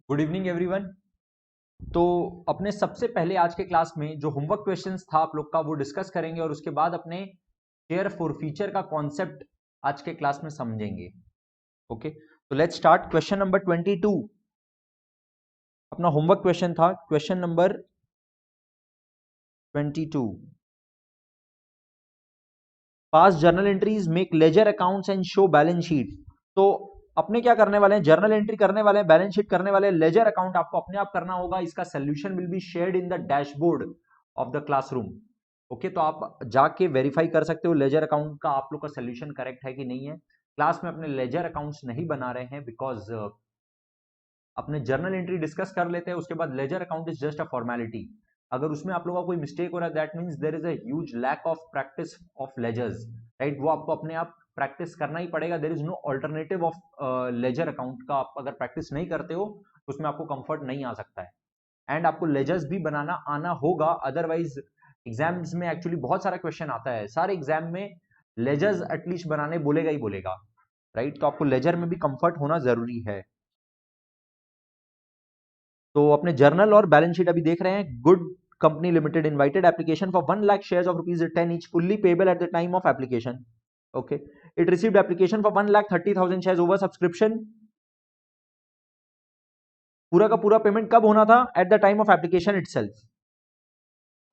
Good evening everyone. तो अपने सबसे पहले आज के क्लास में जो होमवर्क क्वेश्चंस था आप लोग का वो डिस्कस करेंगे और उसके बाद अपने शेयर फॉर फीचर का कॉन्सेप्ट आज के क्लास में समझेंगे। ओके, तो लेट्स स्टार्ट। क्वेश्चन नंबर 22 अपना होमवर्क क्वेश्चन था। Question number 22, pass journal entries make ledger accounts and show balance sheet. तो अपने क्या करने वाले हैं, जर्नल एंट्री करने वाले हैं, बैलेंस शीट करने वाले हैं, लेजर अकाउंट आपको अपने आप करना होगा। इसका solution will be shared in the dashboard of the classroom. Okay, तो आप जाके वेरीफाई कर सकते हो लेजर अकाउंट का आप लोग का सोल्यूशन करेक्ट है कि नहीं है। क्लास में अपने लेजर अकाउंट्स नहीं बना रहे हैं बिकॉज अपने जर्नल एंट्री डिस्कस कर लेते हैं, उसके बाद ledger account is just a formality. अगर उसमें आप लोगों का कोई मिस्टेक हो रहा है that means there is a huge lack of practice of ledgers, right. वो आपको अपने आप प्रैक्टिस करना ही पड़ेगा। There is no alternative of ledger account का। आप अगर प्रैक्टिस नहीं करते हो तो उसमें आपको कंफर्ट नहीं आ सकता है। एंड आपको लेजर्स भी बनाना आना होगा, अदरवाइज एग्जाम्स में एक्चुअली बहुत सारा क्वेश्चन आता है। सारे एग्जाम में लेजर्स एटलीस्ट बनाने बोलेगा ही बोलेगा, राइट। तो आपको लेजर में भी कंफर्ट होना जरूरी है। तो अपने जर्नल और बैलेंस शीट अभी देख रहे हैं। Good company limited invited application for 1 lakh shares of ₹10 each fully payable at the time of application. Okay, it received application for 1,30,000 shares over subscription. पूरा का पूरा पेमेंट कब होना था? At the time of application itself.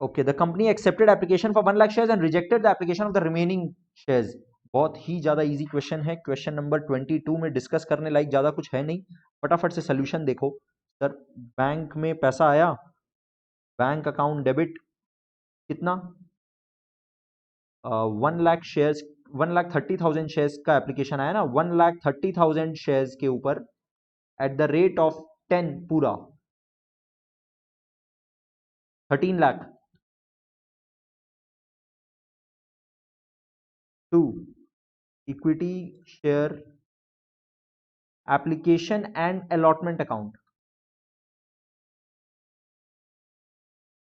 Okay, the company accepted application for 1 lakh shares and rejected the application of the remaining shares. बहुत ही ज्यादा easy question है। Question number 22 में डिस्कस करने लायक ज्यादा कुछ है नहीं, फटाफट से सोल्यूशन देखो। सर, बैंक में पैसा आया, बैंक अकाउंट डेबिट कितना, 1 लाख शेयर्स, 1,30,000 शेयर्स का एप्लीकेशन आया ना, 1,30,000 शेयर्स के ऊपर एट द रेट ऑफ 10 पूरा 13 lakh to equity share application and allotment account.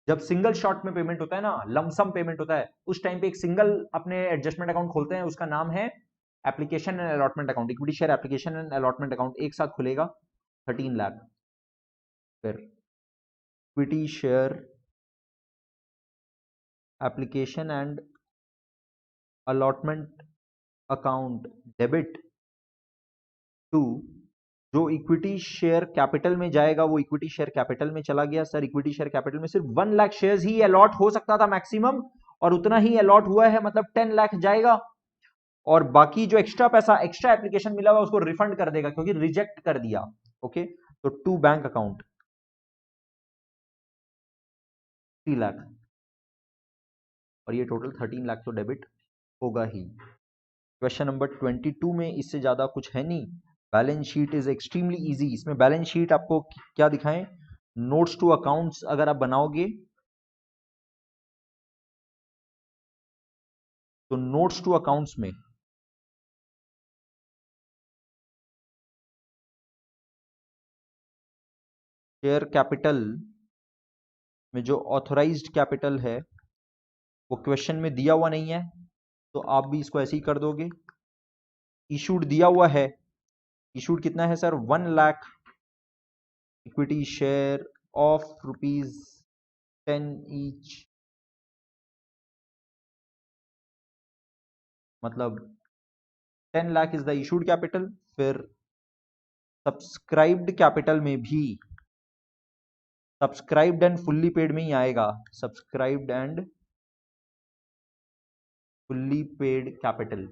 जब सिंगल शॉट में पेमेंट होता है ना, लमसम पेमेंट होता है, उस टाइम पे एक सिंगल अपने एडजस्टमेंट अकाउंट खोलते हैं, उसका नाम है application and allotment account. Equity share application and allotment account एक साथ खुलेगा 13 लाख। फिर equity share application and allotment account debit to, जो इक्विटी शेयर कैपिटल में जाएगा वो इक्विटी शेयर कैपिटल में चला गया। सर, इक्विटी शेयर कैपिटल में सिर्फ 1 लाख शेयर्स ही अलॉट हो सकता था मैक्सिमम, और उतना ही अलॉट हुआ है, मतलब 10 लाख जाएगा। और बाकी जो एक्स्ट्रा पैसा, एक्स्ट्रा एप्लीकेशन मिला हुआ उसको रिफंड कर देगा क्योंकि रिजेक्ट कर दिया। ओके, तो टू बैंक अकाउंट 3 लाख, और ये टोटल 13 लाख तो डेबिट होगा ही। क्वेश्चन नंबर 22 में इससे ज्यादा कुछ है नहीं। Balance sheet is extremely easy. इसमें बैलेंस शीट आपको क्या दिखाएं, नोट्स टू अकाउंट्स अगर आप बनाओगे तो नोट्स टू अकाउंट्स में शेयर कैपिटल में जो ऑथराइज्ड कैपिटल है वो क्वेश्चन में दिया हुआ नहीं है, तो आप भी इसको ऐसे ही कर दोगे। इशूड दिया हुआ है, इशूड कितना है sir, 1 lakh equity share of ₹10 each, मतलब 10 lakh is the issued capital. फिर सब्सक्राइब्ड कैपिटल में भी सब्सक्राइब्ड एंड फुल्ली पेड में ही आएगा, subscribed and fully paid capital.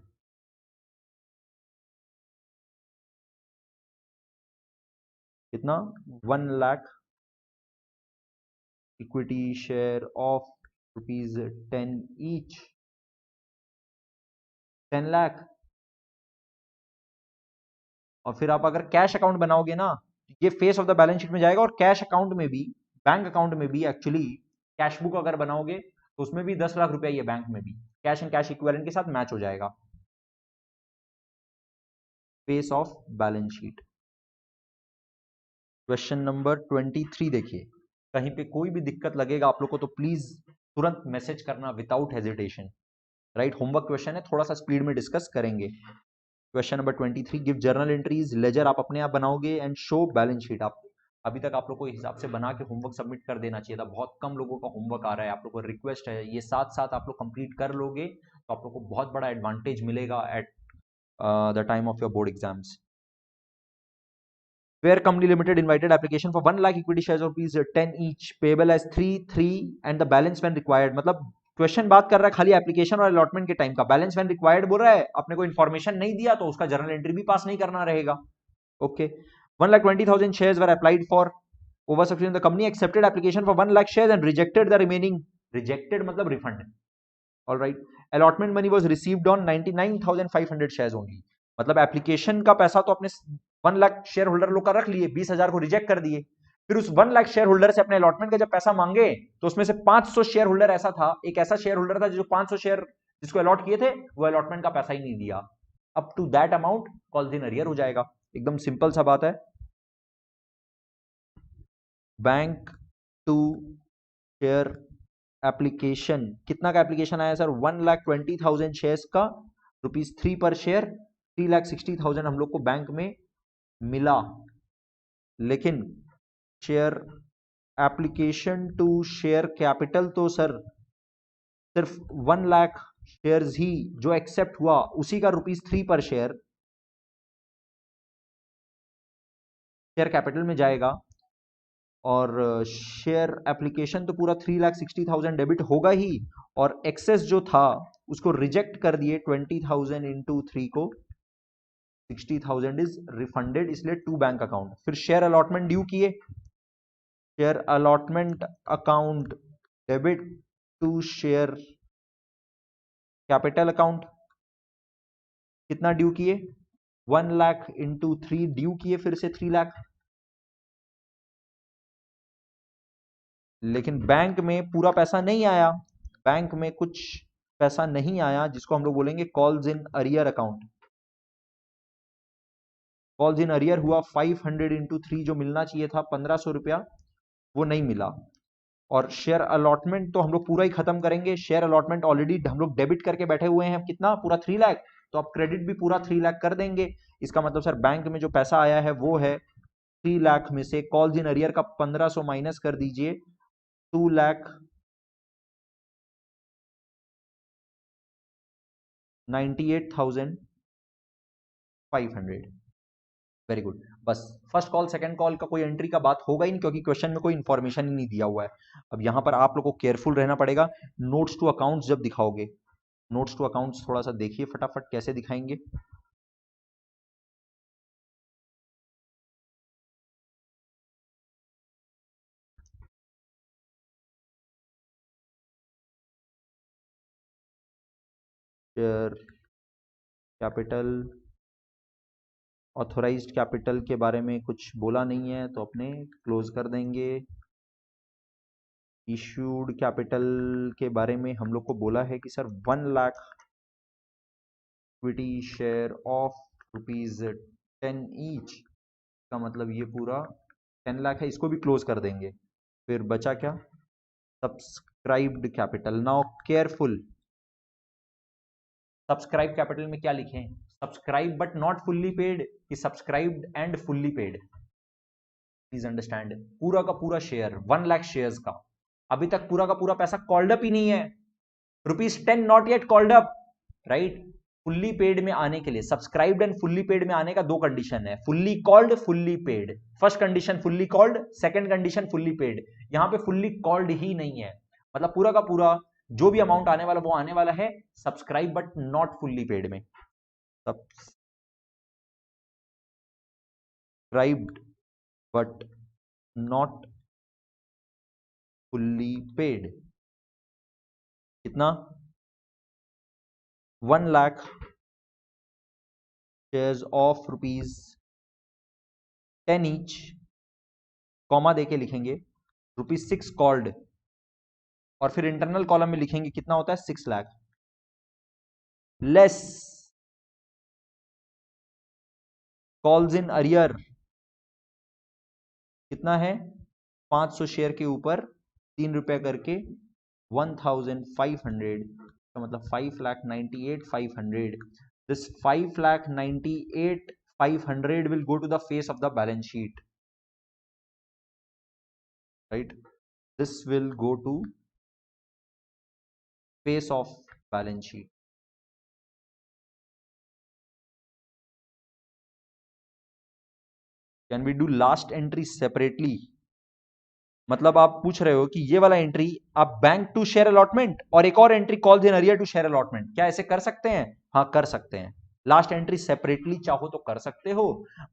कितना, 1 lakh equity share of ₹10 each, 10 lakh. और फिर आप अगर कैश अकाउंट बनाओगे ना, ये face of the balance sheet में जाएगा, और कैश अकाउंट में भी, बैंक अकाउंट में भी एक्चुअली कैश बुक अगर बनाओगे तो उसमें भी 10 लाख रुपया, ये बैंक में भी कैश एंड कैश इक्विवेलेंट के साथ मैच हो जाएगा। Face of balance sheet. Question number 23 देखिए। कहीं पे कोई भी दिक्कत लगेगा आप लोग को तो प्लीज तुरंत मैसेज करना without hesitation, right. Homework question है, थोड़ा सा स्पीड में डिस्कस करेंगे। Question number 23, give journal entries, ledger आप अपने आप बनाओगे, एंड शो बैलेंस शीट, आप अभी तक आप लोग को इस हिसाब से बना के होमवर्क सबमिट कर देना चाहिए था। बहुत कम लोगों का होमवर्क आ रहा है, आप लोग को रिक्वेस्ट है ये साथ साथ आप लोग कंप्लीट कर लोगे तो आप लोग को बहुत बड़ा एडवांटेज मिलेगा eight the time of your board exams. Where company limited invited application for 1 lakh equity shares of rupees 10 each payable as 3 and the balance when required। मतलब क्वेश्चन बात कर रहा है खाली एप्लीकेशन और अलॉटमेंट के टाइम का, बैलेंस व्हेन रिक्वायर्ड बोल रहा है, अपने को इन्फॉर्मेशन नहीं दिया तो उसका जर्नल एंट्री भी पास नहीं करना रहेगा। Okay, 1,20,000 shares were applied for over subscription, the company accepted application for 1 lakh shares and rejected the remaining, rejected मतलब refund, all right, allotment money was received on 99,500 shares only। मतलब application का पैसा तो अपने 1 लाख शेयर होल्डर लोग का रख लिए, 20,000 को रिजेक्ट कर दिए, फिर उस 1 लाख शेयर होल्डर से अपने अलॉटमेंट का जब पैसा मांगे तो उसमें से 500 शेयर होल्डर ऐसा था, एक ऐसा शेयर होल्डर था जो 500 शेयर जिसको अलॉट किए थे वो अलॉटमेंट का पैसा ही नहीं दिया। Up to that amount calls in arrear हो जाएगा। एकदम सिंपल सा बात है। बैंक टू शेयर एप्लीकेशन, कितना का एप्लीकेशन आया सर? 1,20,000 शेयर्स का, ₹3 पर शेयर, 3,60,000 हम लोग को बैंक में मिला। लेकिन share application to share capital तो सर सिर्फ 1 लाख शेयर्स ही जो एक्सेप्ट हुआ उसी का ₹3 पर शेयर शेयर कैपिटल में जाएगा, और शेयर एप्लीकेशन तो पूरा 3,60,000 डेबिट होगा ही, और एक्सेस जो था उसको रिजेक्ट कर दिए 20,000 इंटू 3 को 60,000 इज रिफंडेड, इसलिए टू बैंक अकाउंट। फिर शेयर अलॉटमेंट ड्यू किए, share allotment account debit to share capital account, कितना ड्यू किए? 1 लाख इंटू 3 ड्यू किए, फिर से 3 लाख। लेकिन बैंक में पूरा पैसा नहीं आया, बैंक में कुछ पैसा नहीं आया जिसको हम लोग बोलेंगे calls in arrear account. Calls in arrear हुआ 500 इंटू 3 जो मिलना चाहिए था 1,500 रुपया, वो नहीं मिला। और शेयर अलॉटमेंट तो हम लोग पूरा ही खत्म करेंगे, शेयर अलॉटमेंट ऑलरेडी हम लोग डेबिट करके बैठे हुए हैं, कितना? पूरा 3 लाख, तो अब क्रेडिट भी पूरा 3 लाख कर देंगे। इसका मतलब सर बैंक में जो पैसा आया है वो है 3 लाख में से कॉल्स इन अरियर का 1,500 माइनस कर दीजिए, 2,98,500। Very good. बस फर्स्ट कॉल सेकंड कॉल का कोई एंट्री का बात होगा ही नहीं, क्योंकि क्वेश्चन में कोई इंफॉर्मेशन ही नहीं दिया हुआ है। अब यहां पर आप लोग को केयरफुल रहना पड़ेगा। नोट्स टू अकाउंट्स जब दिखाओगे, नोट्स टू अकाउंट्स थोड़ा सा देखिए फटाफट कैसे दिखाएंगे। शेयर कैपिटल, ऑथोराइज्ड कैपिटल के बारे में कुछ बोला नहीं है तो अपने क्लोज कर देंगे। इश्यूड कैपिटल के बारे में हम लोग को बोला है कि sir 1 lakh equity share of ₹10 each, का मतलब ये पूरा 10 लाख है, इसको भी क्लोज कर देंगे। फिर बचा क्या? Subscribed capital. Now careful, subscribe capital में क्या लिखें? Subscribe but not fully paid कि subscribed and fully paid? Please understand, पूरा का पूरा शेयर 1 लाख शेयर्स का अभी तक पूरा का पूरा पैसा कॉल्ड अप ही नहीं है, ₹10 not yet called up, right? Fully paid में आने के लिए, सब्सक्राइब्ड एंड फुल्ली पेड में आने का दो कंडीशन है, fully called, fully paid. First condition fully called, second condition fully paid. यहां पे फुल्ली कॉल्ड ही नहीं है, मतलब पूरा का पूरा जो भी अमाउंट आने वाला वो आने वाला है subscribe but not fully paid में। Subscribed but not fully paid, कितना? 1 lakh shares of ₹10 each, comma देके लिखेंगे ₹6 कॉल्ड, और फिर इंटरनल कॉलम में लिखेंगे कितना होता है 6 lakh, less calls in arrear, कितना है? 500 शेयर के ऊपर 3 रुपए करके 1,500, तो मतलब 5,98,500। This 5,98,500 will go to the face of the balance sheet। right? This will go to face of balance sheet. Can we do last entry separately? मतलब आप पूछ रहे हो कि ये वाला एंट्री आप बैंक टू शेयर अलॉटमेंट और एक और entry calls in arrear to share allotment, क्या ऐसे कर सकते हैं? हाँ कर सकते हैं। लास्ट एंट्री सेपरेटली चाहो तो कर सकते हो,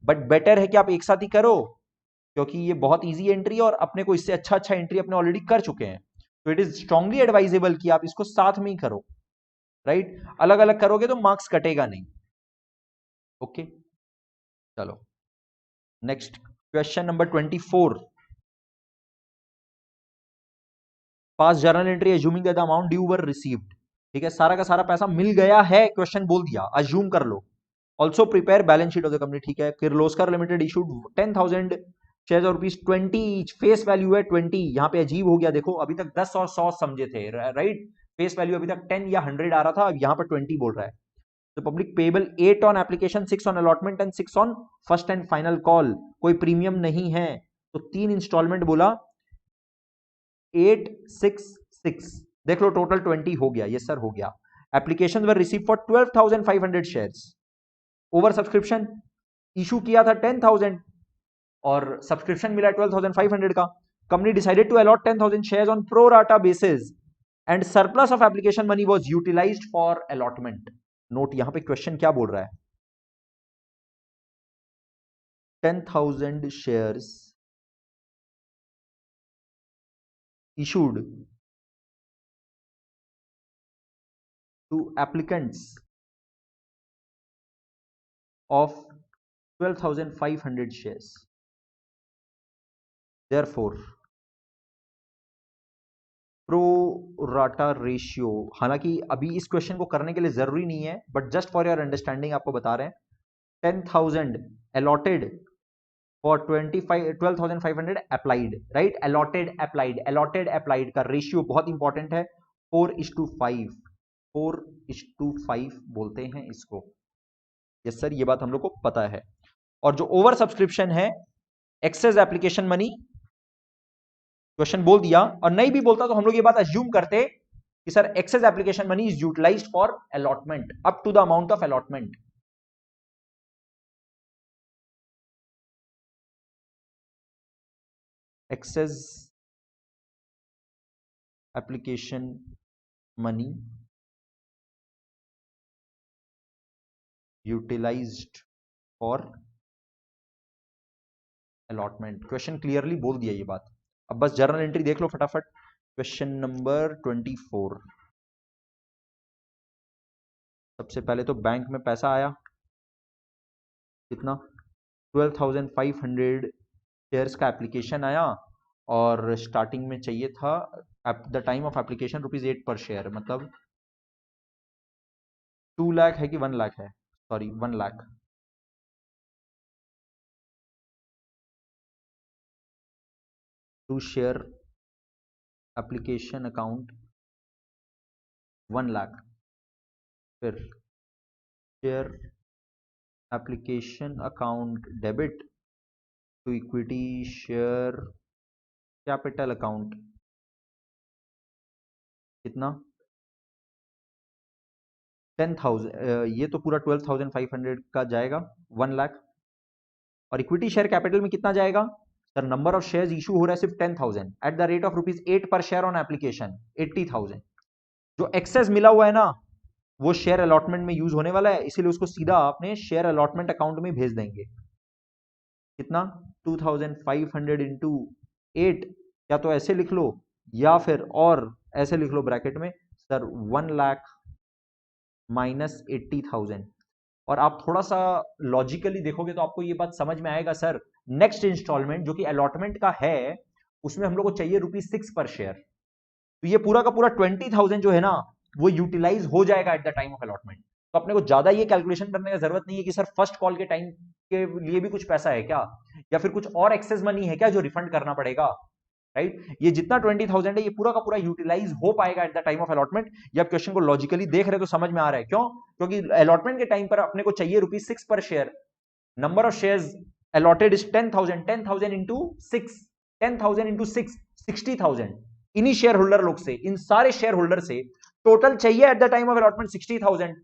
बट बेटर है कि आप एक साथ ही करो, क्योंकि ये बहुत इजी एंट्री और अपने को इससे अच्छा अच्छा एंट्री अपने ऑलरेडी कर चुके हैं। तो इट इज स्ट्रांगली एडवाइजेबल कि आप इसको साथ में ही करो, राइट? अलग अलग करोगे तो मार्क्स कटेगा नहीं। ओके चलो next question number 24। Pass journal entry assuming that the amount due were received. ठीक है, सारा का सारा पैसा मिल गया है, क्वेश्चन बोल दिया, अज्यूम कर लो। Also prepare balance sheet of the company. ठीक है, किर्लोस्कर लिमिटेड इशूड 10,000 शेयर्स और ₹20 ईच, फेस वैल्यू है 20। यहां पे अजीब हो गया, देखो अभी तक 10 और 100 समझे थे, राइट? फेस वैल्यू अभी तक 10 या 100 आ रहा था, अब यहां पर 20 बोल रहा है। तो public payable 8 on application, 6 on allotment and 6 on first and final call. कोई प्रीमियम नहीं है, तो 3 इंस्टॉलमेंट बोला, 866। देख लो टोटल 20 हो गया, यस सर हो गया। Application were received for 12,500 shares. Over subscription, issue किया था 10,000 और सब्सक्रिप्शन मिला 12,500 का। Company decided to allot 10,000 shares on pro rata basis and surplus of application money was utilised for allotment. Note यहां पे क्वेश्चन क्या बोल रहा है, 10,000 shares issued to applicants of 12,500 shares. Therefore, pro rata ratio, हालांकि अभी इस क्वेश्चन को करने के लिए जरूरी नहीं है, but just for your understanding आपको बता रहे हैं, 10,000 allotted for 12,500 applied, right? Allotted applied का रेशियो बहुत इंपॉर्टेंट है, 4:5, 4:5 बोलते हैं इसको। यस सर, ये बात हम लोग को पता है। और जो ओवर सब्सक्रिप्शन है, एक्सेस एप्लीकेशन मनी, क्वेश्चन बोल दिया, और नहीं भी बोलता तो हम लोग ये बात अज्यूम करते कि sir excess application money is utilised for allotment up to the amount of allotment. Excess application money utilised for allotment. Question clearly बोल दिया ये बात। अब बस जर्नल एंट्री देख लो फटाफट। Question number 24। सबसे पहले तो बैंक में पैसा आया कितना, 12,500 शेयर्स का एप्लीकेशन आया, और स्टार्टिंग में चाहिए था at the time of application ₹8 पर शेयर, मतलब 2 लाख है कि 1 लाख है, sorry 1 lakh. To share application account 1 lakh, फिर share application account debit to equity share capital account कितना, 10,000। ये तो पूरा 12,500 का जाएगा, 1 लाख। और इक्विटी शेयर कैपिटल में कितना जाएगा sir? Number of shares issue हो रहा है सिर्फ 10,000 एट द रेट ऑफ ₹8 पर शेयर ऑन एप्लीकेशन, 80,000। जो एक्सेस मिला हुआ है ना, वो शेयर अलॉटमेंट में यूज होने वाला है, इसीलिए उसको सीधा आपने शेयर अलॉटमेंट अकाउंट में भेज देंगे। कितना, 2,500 इंटू 8, या तो ऐसे लिख लो या फिर और ऐसे लिख लो ब्रैकेट में सर, 1 लाख माइनस 80,000। और आप थोड़ा सा लॉजिकली देखोगे तो आपको ये बात समझ में आएगा सर, नेक्स्ट इंस्टॉलमेंट जो कि अलॉटमेंट का है, उसमें हम लोग को चाहिए ₹6 पर शेयर। तो ये पूरा का पूरा 20,000 जो है ना, वो यूटिलाइज हो जाएगा eight the time of allotment. तो अपने को ज्यादा ये कैलकुलेशन करने की जरूरत नहीं है कि सर फर्स्ट कॉल के टाइम के लिए भी कुछ पैसा है क्या, या फिर कुछ और एक्सेस मनी है क्या जो रिफंड करना पड़ेगा, राइट? ये जितना 20,000 है, ये पूरा का पूरा यूटिलाइज हो पाएगा at the time of allotment. ये आप क्वेश्चन को लॉजिकली देख रहे हो तो समझ में आ रहा है, क्यों? क्योंकि अलॉटमेंट के टाइम पर अपने को चाहिए ₹6 पर share, number of shares allotted is 10,000, 10,000 into 6, 10,000 into 6, 60,000 इन्हीं शेयर होल्डर लोग से, इन सारे शेयर होल्डर से टोटल चाहिए at the time of allotment 60,000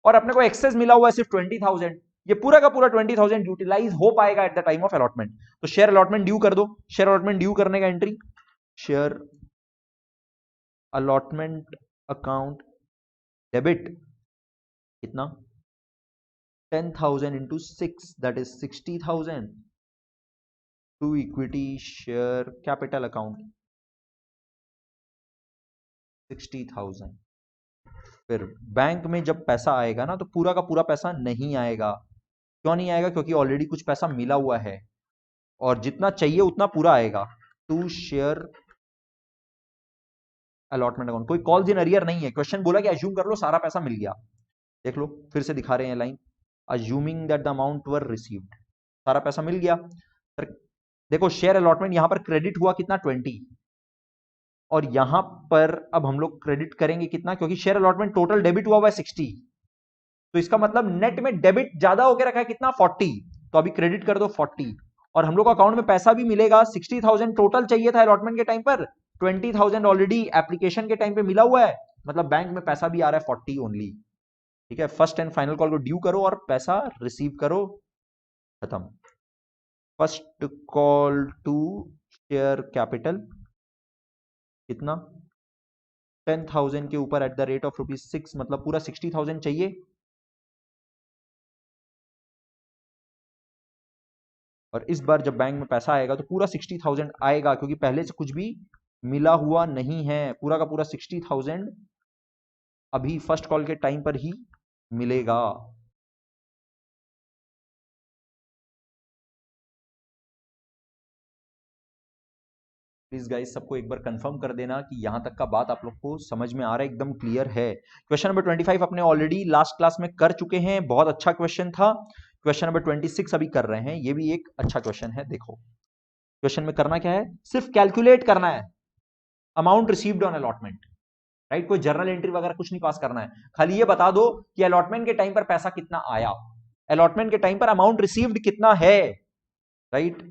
और अपने को एक्सेस मिला हुआ है सिर्फ 20,000। ये पूरा का पूरा 20,000 यूटिलाइज हो पाएगा at the time of allotment. तो शेयर अलॉटमेंट ड्यू कर दो। शेयर अलॉटमेंट ड्यू करने का entry, share allotment account debit कितना 10,000 into 6 that is 60,000 to equity share capital account 60,000। फिर बैंक में जब पैसा आएगा ना तो पूरा का पूरा पैसा नहीं आएगा। क्यों नहीं आएगा? क्योंकि ऑलरेडी कुछ पैसा मिला हुआ है और जितना चाहिए उतना पूरा आएगा। टू शेयर अलॉटमेंट अकाउंट, कोई कॉल्स इन अरियर नहीं है। क्वेश्चन बोला कि अज्यूम कर लो सारा पैसा मिल गया। देख लो फिर से दिखा रहे हैं line, assuming that the amount were received, सारा पैसा मिल गया। देखो शेयर अलॉटमेंट यहां पर क्रेडिट हुआ कितना 20 और यहां पर अब हम लोग क्रेडिट करेंगे कितना, क्योंकि शेयर अलॉटमेंट टोटल डेबिट हुआ है 60, तो इसका मतलब नेट में डेबिट ज्यादा होकर रखा है कितना 40, तो अभी क्रेडिट कर दो 40 और हम लोग अकाउंट में पैसा भी मिलेगा 60,000 टोटल चाहिए था अलॉटमेंट के टाइम पर, 20,000 ऑलरेडी एप्लीकेशन के टाइम पे मिला हुआ है, मतलब बैंक में पैसा भी आ रहा है 40 ओनली। ठीक है, फर्स्ट एंड फाइनल कॉल को ड्यू करो और पैसा रिसीव करो, खत्म। First call to share capital कितना 10,000 के ऊपर एट द रेट ऑफ ₹6, मतलब पूरा 60,000 चाहिए और इस बार जब बैंक में पैसा आएगा तो पूरा 60,000 आएगा, क्योंकि पहले से कुछ भी मिला हुआ नहीं है। पूरा का पूरा 60,000 अभी फर्स्ट कॉल के टाइम पर ही मिलेगा। प्लीज गाइस सबको एक बार कंफर्म कर देना कि यहां तक का बात आप लोग को समझ में आ रहा है, एकदम क्लियर है। क्वेश्चन नंबर 25 अपने ऑलरेडी लास्ट क्लास में कर चुके हैं, बहुत अच्छा क्वेश्चन था। क्वेश्चन नंबर 26 अभी कर रहे हैं, ये भी एक अच्छा क्वेश्चन है। देखो क्वेश्चन में करना क्या है, सिर्फ कैलकुलेट करना है amount received on allotment, right. कोई जर्नल एंट्री वगैरह कुछ नहीं पास करना है, खाली ये बता दो कि अलॉटमेंट के टाइम पर पैसा कितना आया, अलॉटमेंट के टाइम पर अमाउंट रिसीव्ड कितना है, right.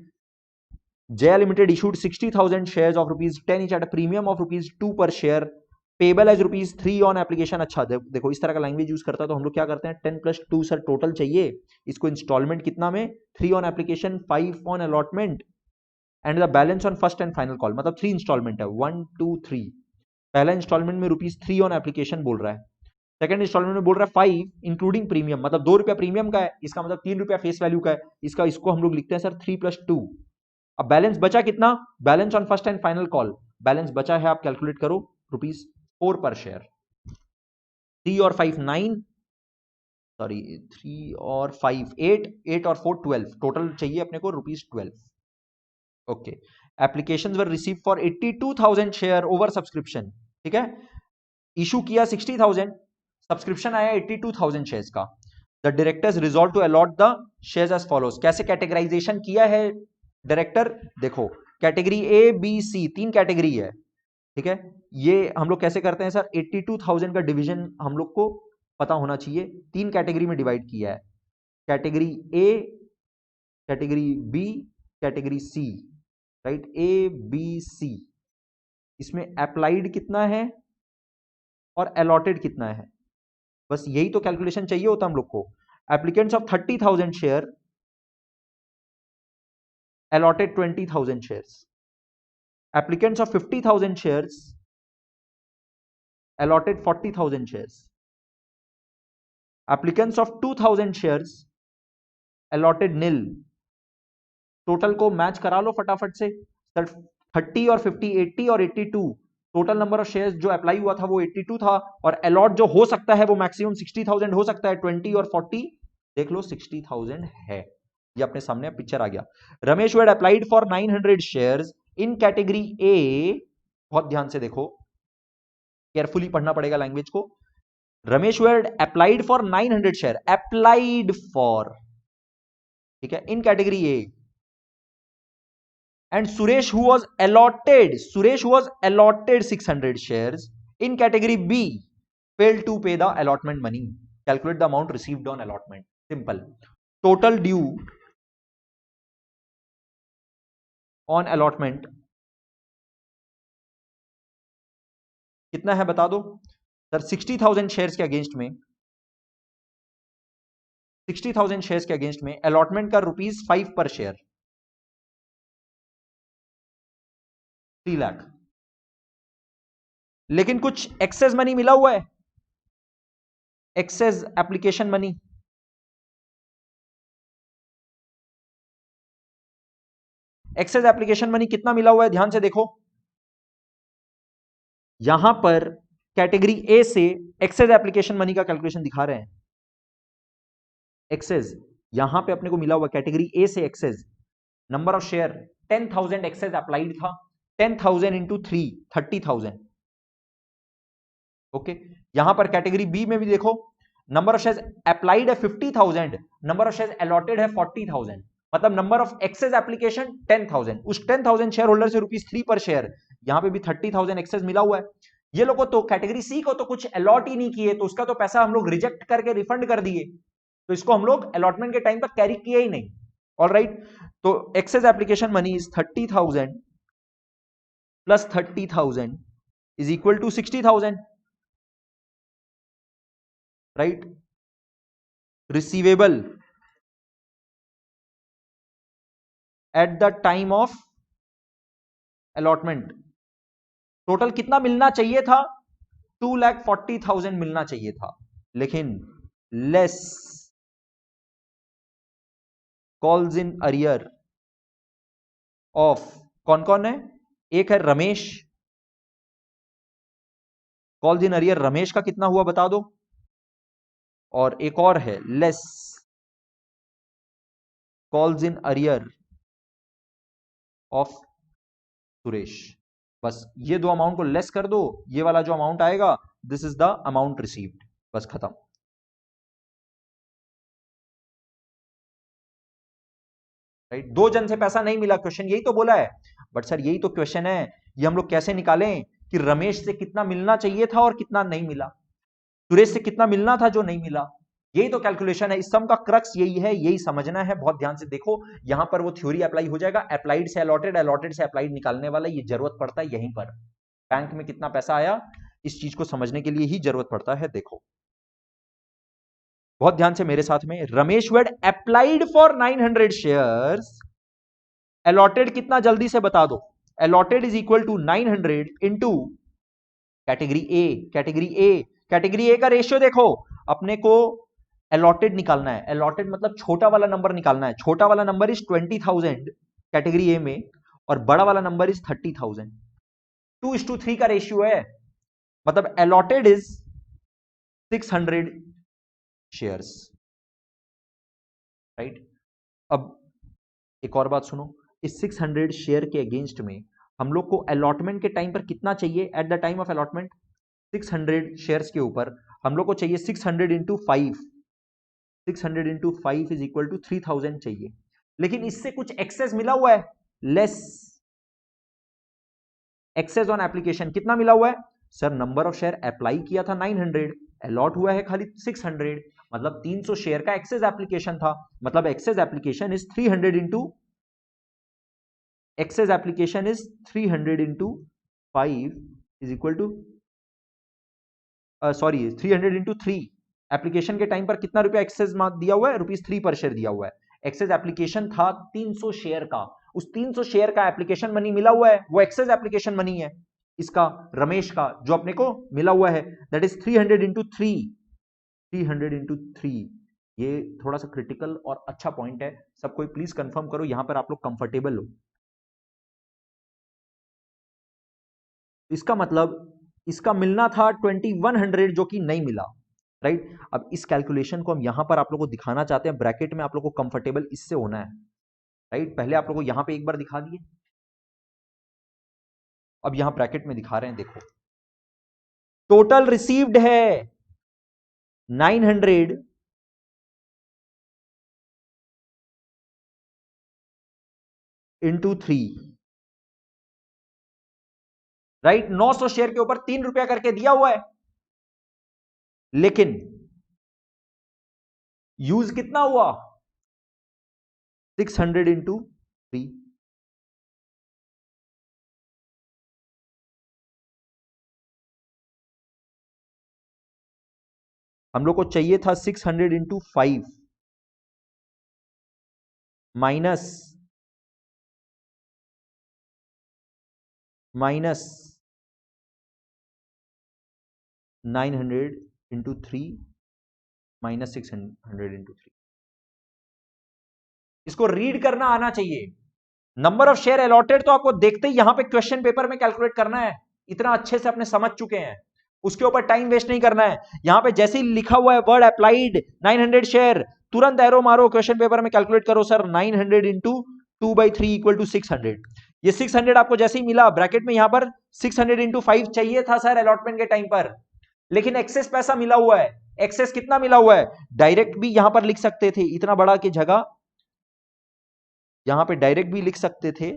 JL Limited issued 60,000 shares of ₹10 each at a premium of ₹2 per share, payable as ₹3 on application। अच्छा देखो इस तरह का लैंग्वेज यूज करता है तो हम लोग क्या करते हैं 10 + 2 सर टोटल चाहिए, इसको इंस्टॉलमेंट कितना में 3 on application 5 on allotment and the balance on first and final call, मतलब 3 इंस्टॉलमेंट है 1 2 3। पहला इंस्टॉलमेंट में ₹3 ऑन एप्लीकेशन बोल रहा है, सेकंड इंस्टॉलमेंट में बोल रहा है 5 इंक्लूडिंग प्रीमियम, मतलब ₹2 प्रीमियम का है, इसका मतलब ₹3 फेस वैल्यू का है, इसको हम लोग लिखते हैं सर 3 + 2। अब बैलेंस बचा कितना, balance on first and final call, balance बचा है आप कैलकुलेट करो ₹4 पर शेयर। 3 और 5 9, सॉरी 3 और 5 8, 8 और 4 12, टोटल चाहिए अपने को ₹12। Okay, applications were received for 82,000 share over subscription. ठीक है, इशू किया 60,000, सब्सक्रिप्शन आया 82,000 शेयर्स का। The directors resolve to allot the shares as follows. कैसे कैटेगराइजेशन किया है डायरेक्टर, देखो category A B C 3 category है। ठीक है, ये हम लोग कैसे करते हैं सर, 82,000 का डिवीजन हम लोग को पता होना चाहिए। 3 कैटेगरी में डिवाइड किया है, category A, category B, category C, right, A B C. इसमें अप्लाइड कितना है और अलॉटेड कितना है, बस यही तो कैलकुलेशन चाहिए होता हम लोग को। Applicants of 30,000 share allotted 20,000 shares, applicants of 50,000 shares allotted 40,000 shares, applicants of 2,000 shares allotted nil। Total को मैच करा लो फटाफट से सर, 30 और 50 80 और 82, टोटल नंबर ऑफ शेयर्स जो अप्लाई हुआ था वो 82 था और अलॉट जो हो सकता है वो मैक्सिमम 60,000 हो सकता है, 20 और 40 देख लो 60,000 है, ये अपने सामने पिक्चर आ गया। Ramesh had applied for 900 shares in category A, बहुत ध्यान से देखो, केयरफुली पढ़ना पड़ेगा लैंग्वेज को। Ramesh had applied for 900 share, applied for, ठीक है, in category A, and Suresh who was allotted 600 shares in category B failed to pay the allotment money। Calculate the amount received on allotment। Simple, total due on allotment कितना है बता दो sir. 60,000 shares के against में 60,000 shares के against में allotment का ₹5 पर शेयर 3 लाख। लेकिन कुछ एक्सेस मनी मिला हुआ है, excess application money. Excess application money कितना मिला हुआ है ध्यान से देखो। यहां पर कैटेगरी ए से एक्सेस एप्लीकेशन मनी का कैलकुलेशन दिखा रहे हैं। एक्सेस यहां पे अपने को मिला हुआ कैटेगरी ए से excess number of share 10,000 excess applied था। 10,000 इंटू 3 30,000। ओके, यहां पर कैटेगरी बी में भी देखो नंबर ऑफ शेयर्स अप्लाइड है 50,000, नंबर ऑफ शेयर्स अलॉटेड है 40,000, मतलब नंबर ऑफ एक्सेस एप्लीकेशन 10,000। उस 10,000 शेयर होल्डर से ₹3 पर शेयर, यहां पे भी 30,000 एक्सेस मिला हुआ है। ये लोगों तो कैटेगरी सी को तो कुछ अलॉट ही नहीं किए, तो उसका तो पैसा हम लोग रिजेक्ट करके रिफंड कर दिए, तो इसको हम लोग अलॉटमेंट के टाइम पर कैरी किया ही नहीं। ऑलराइट, तो excess application money is 30,000 plus 30,000 is equal to 60,000, right. Receivable at the time of allotment, total कितना मिलना चाहिए था? 2,40,000 मिलना चाहिए था, लेकिन less calls in arrear of, कौन कौन है? एक है Ramesh, calls in arrear Ramesh का कितना हुआ बता दो, और एक और है less calls in arrear of Suresh. बस ये दो अमाउंट को लेस कर दो, ये वाला जो अमाउंट आएगा this is the amount received, बस खत्म। राइट, दो जन से पैसा नहीं मिला, क्वेश्चन यही तो बोला है। बट सर यही तो क्वेश्चन है, ये हम लोग कैसे निकालें कि रमेश से कितना मिलना चाहिए था और कितना नहीं मिला, सुरेश से कितना मिलना था जो नहीं मिला। यही तो कैलकुलेशन है, इस सम का क्रक्स यही है, यही समझना है। बहुत ध्यान से देखो, यहां पर वो थ्योरी अप्लाई हो जाएगा, अप्लाइड से अलॉटेड, अलॉटेड से अप्लाइड निकालने वाला ये जरूरत पड़ता है यहीं पर। बैंक में कितना पैसा आया इस चीज को समझने के लिए ही जरूरत पड़ता है। देखो बहुत ध्यान से मेरे साथ में, Ramesh had applied for 900 shares, allotted कितना जल्दी से बता दो। Allotted is equal to 900 into category A. Category A, category A का रेशियो देखो, अपने को अलॉटेड निकालना है। अलॉटेड मतलब छोटा वाला नंबर निकालना है। छोटा वाला नंबर इज 20,000 कैटेगरी ए में, और बड़ा वाला नंबर इज 30,000। 2:3 का रेशियो है, मतलब अलॉटेड इज 600 शेयर्स, राइट। अब एक और बात सुनो, इस 600 शेयर के अगेंस्ट में हम लोग को अलॉटमेंट के टाइम पर कितना चाहिए? At the time of allotment 600 shares के ऊपर हम लोग को चाहिए 600 into 5, 600 into 5 is equal to 3,000 चाहिए। लेकिन इससे कुछ एक्सेस मिला हुआ है, लेस एक्सेस ऑन एप्लीकेशन। कितना मिला हुआ है sir? Number of share apply किया था 900, अलॉट हुआ है खाली 600, मतलब 300 शेयर का एक्सेस एप्लीकेशन था। मतलब excess application is 300 into, excess application is 300 into 5 is equal to, sorry 300 into 3। Application के टाइम पर कितना रुपया एक्सेस दिया हुआ है? ₹3 पर शेयर दिया हुआ है। एक्सेस एप्लीकेशन था 300 शेयर का, उस 300 शेयर का एप्लीकेशन मनी मिला हुआ है, वो एक्सेस एप्लीकेशन मनी है इसका, रमेश का, जो अपने को मिला हुआ है, दैट इज 300 इंटू 3, 300 इंटू 3। ये थोड़ा सा क्रिटिकल और अच्छा पॉइंट है, सब कोई प्लीज कंफर्म करो यहां पर आप लोग कंफर्टेबल हो। इसका मतलब इसका मिलना था 2100 जो कि नहीं मिला, राइट। अब इस कैलकुलेशन को हम यहां पर आप लोग को दिखाना चाहते हैं, ब्रैकेट में आप लोग को कंफर्टेबल इससे होना है, राइट। पहले आप लोग को यहां पे एक बार दिखा दिए, अब यहां ब्रैकेट में दिखा रहे हैं। देखो टोटल रिसीव्ड है 900 इंटू 3, राइट। 900 शेयर के ऊपर 3 रुपया करके दिया हुआ है, लेकिन यूज कितना हुआ? 600 इंटू 3, हम लोग को चाहिए था 600 into 5 minus 900 into 3 minus 600 into 3। इसको रीड करना आना चाहिए। नंबर ऑफ शेयर अलॉटेड तो आपको देखते ही यहां पे क्वेश्चन पेपर में कैलकुलेट करना है, इतना अच्छे से अपने समझ चुके हैं, उसके ऊपर टाइम वेस्ट नहीं करना है। यहां पे जैसे ही लिखा हुआ है वर्ड अप्लाइड 900 शेयर, तुरंत एरो मारो, क्वेश्चन पेपर में कैलकुलेट करो सर 900 इंटू 2/3 इक्वल टू 600। ये 600 आपको जैसे ही मिला ब्रैकेट में, यहां पर 600 इंटू 5 चाहिए था सर अलॉटमेंट के टाइम पर, लेकिन एक्सेस पैसा मिला हुआ है। एक्सेस कितना मिला हुआ है, डायरेक्ट भी यहां पर लिख सकते थे, इतना बड़ा की जगह यहां पे डायरेक्ट भी लिख सकते थे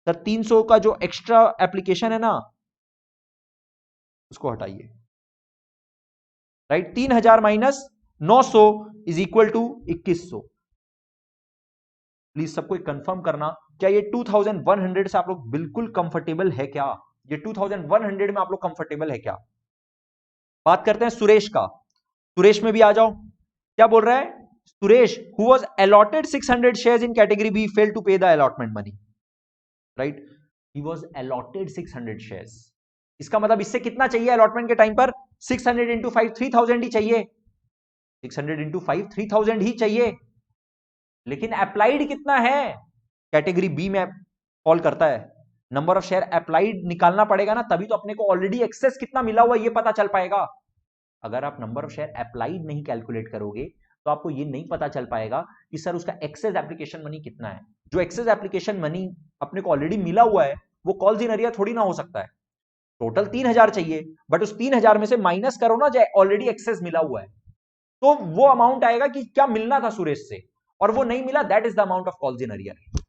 सर 300 का जो एक्स्ट्रा एप्लीकेशन है ना उसको हटाइए, right. 3000 minus 900 is equal to 2100। Please सबको कंफर्म करना, क्या ये 2100 से आप लोग बिल्कुल कंफर्टेबल है क्या? ये 2100 में आप लोग कंफर्टेबल है क्या? बात करते हैं सुरेश का। सुरेश में भी आ जाओ, क्या बोल रहा है Suresh? Who was allotted 600 shares in category B fail to pay the allotment money, right. He was allotted 600 shares, इसका मतलब इससे कितना चाहिए अलॉटमेंट के टाइम पर? 600 इंटू 5 3000 ही चाहिए, 600 इंटू 5 3000 ही चाहिए। लेकिन अप्लाइड कितना है? कैटेगरी बी में फॉल करता है, नंबर ऑफ शेयर अप्लाइड निकालना पड़ेगा ना, तभी तो अपने को ऑलरेडी एक्सेस कितना मिला हुआ ये पता चल पाएगा। अगर आप नंबर ऑफ शेयर अप्लाइड नहीं कैलकुलेट करोगे तो आपको ये नहीं पता चल पाएगा कि सर उसका एक्सेस एप्लीकेशन मनी कितना है। जो एक्सेस एप्लीकेशन मनी अपने को ऑलरेडी मिला हुआ है वो कॉल्स इन एरिया थोड़ी ना हो सकता है। टोटल 3000 चाहिए, बट उस 3000 में से माइनस करो ना जो ऑलरेडी एक्सेस मिला हुआ है, तो वो अमाउंट आएगा कि क्या मिलना था सुरेश से, और वो नहीं मिला, that is the amount of calls in arrear.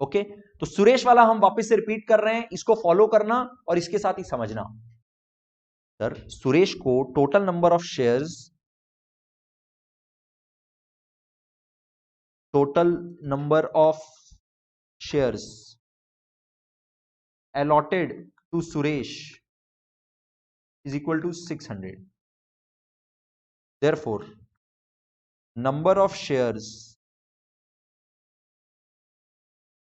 Okay, तो सुरेश वाला हम वापस से रिपीट कर रहे हैं, इसको फॉलो करना और इसके साथ ही समझना। सर सुरेश को total number of shares, total number of shares allotted to Suresh is equal to 600. Therefore, number of shares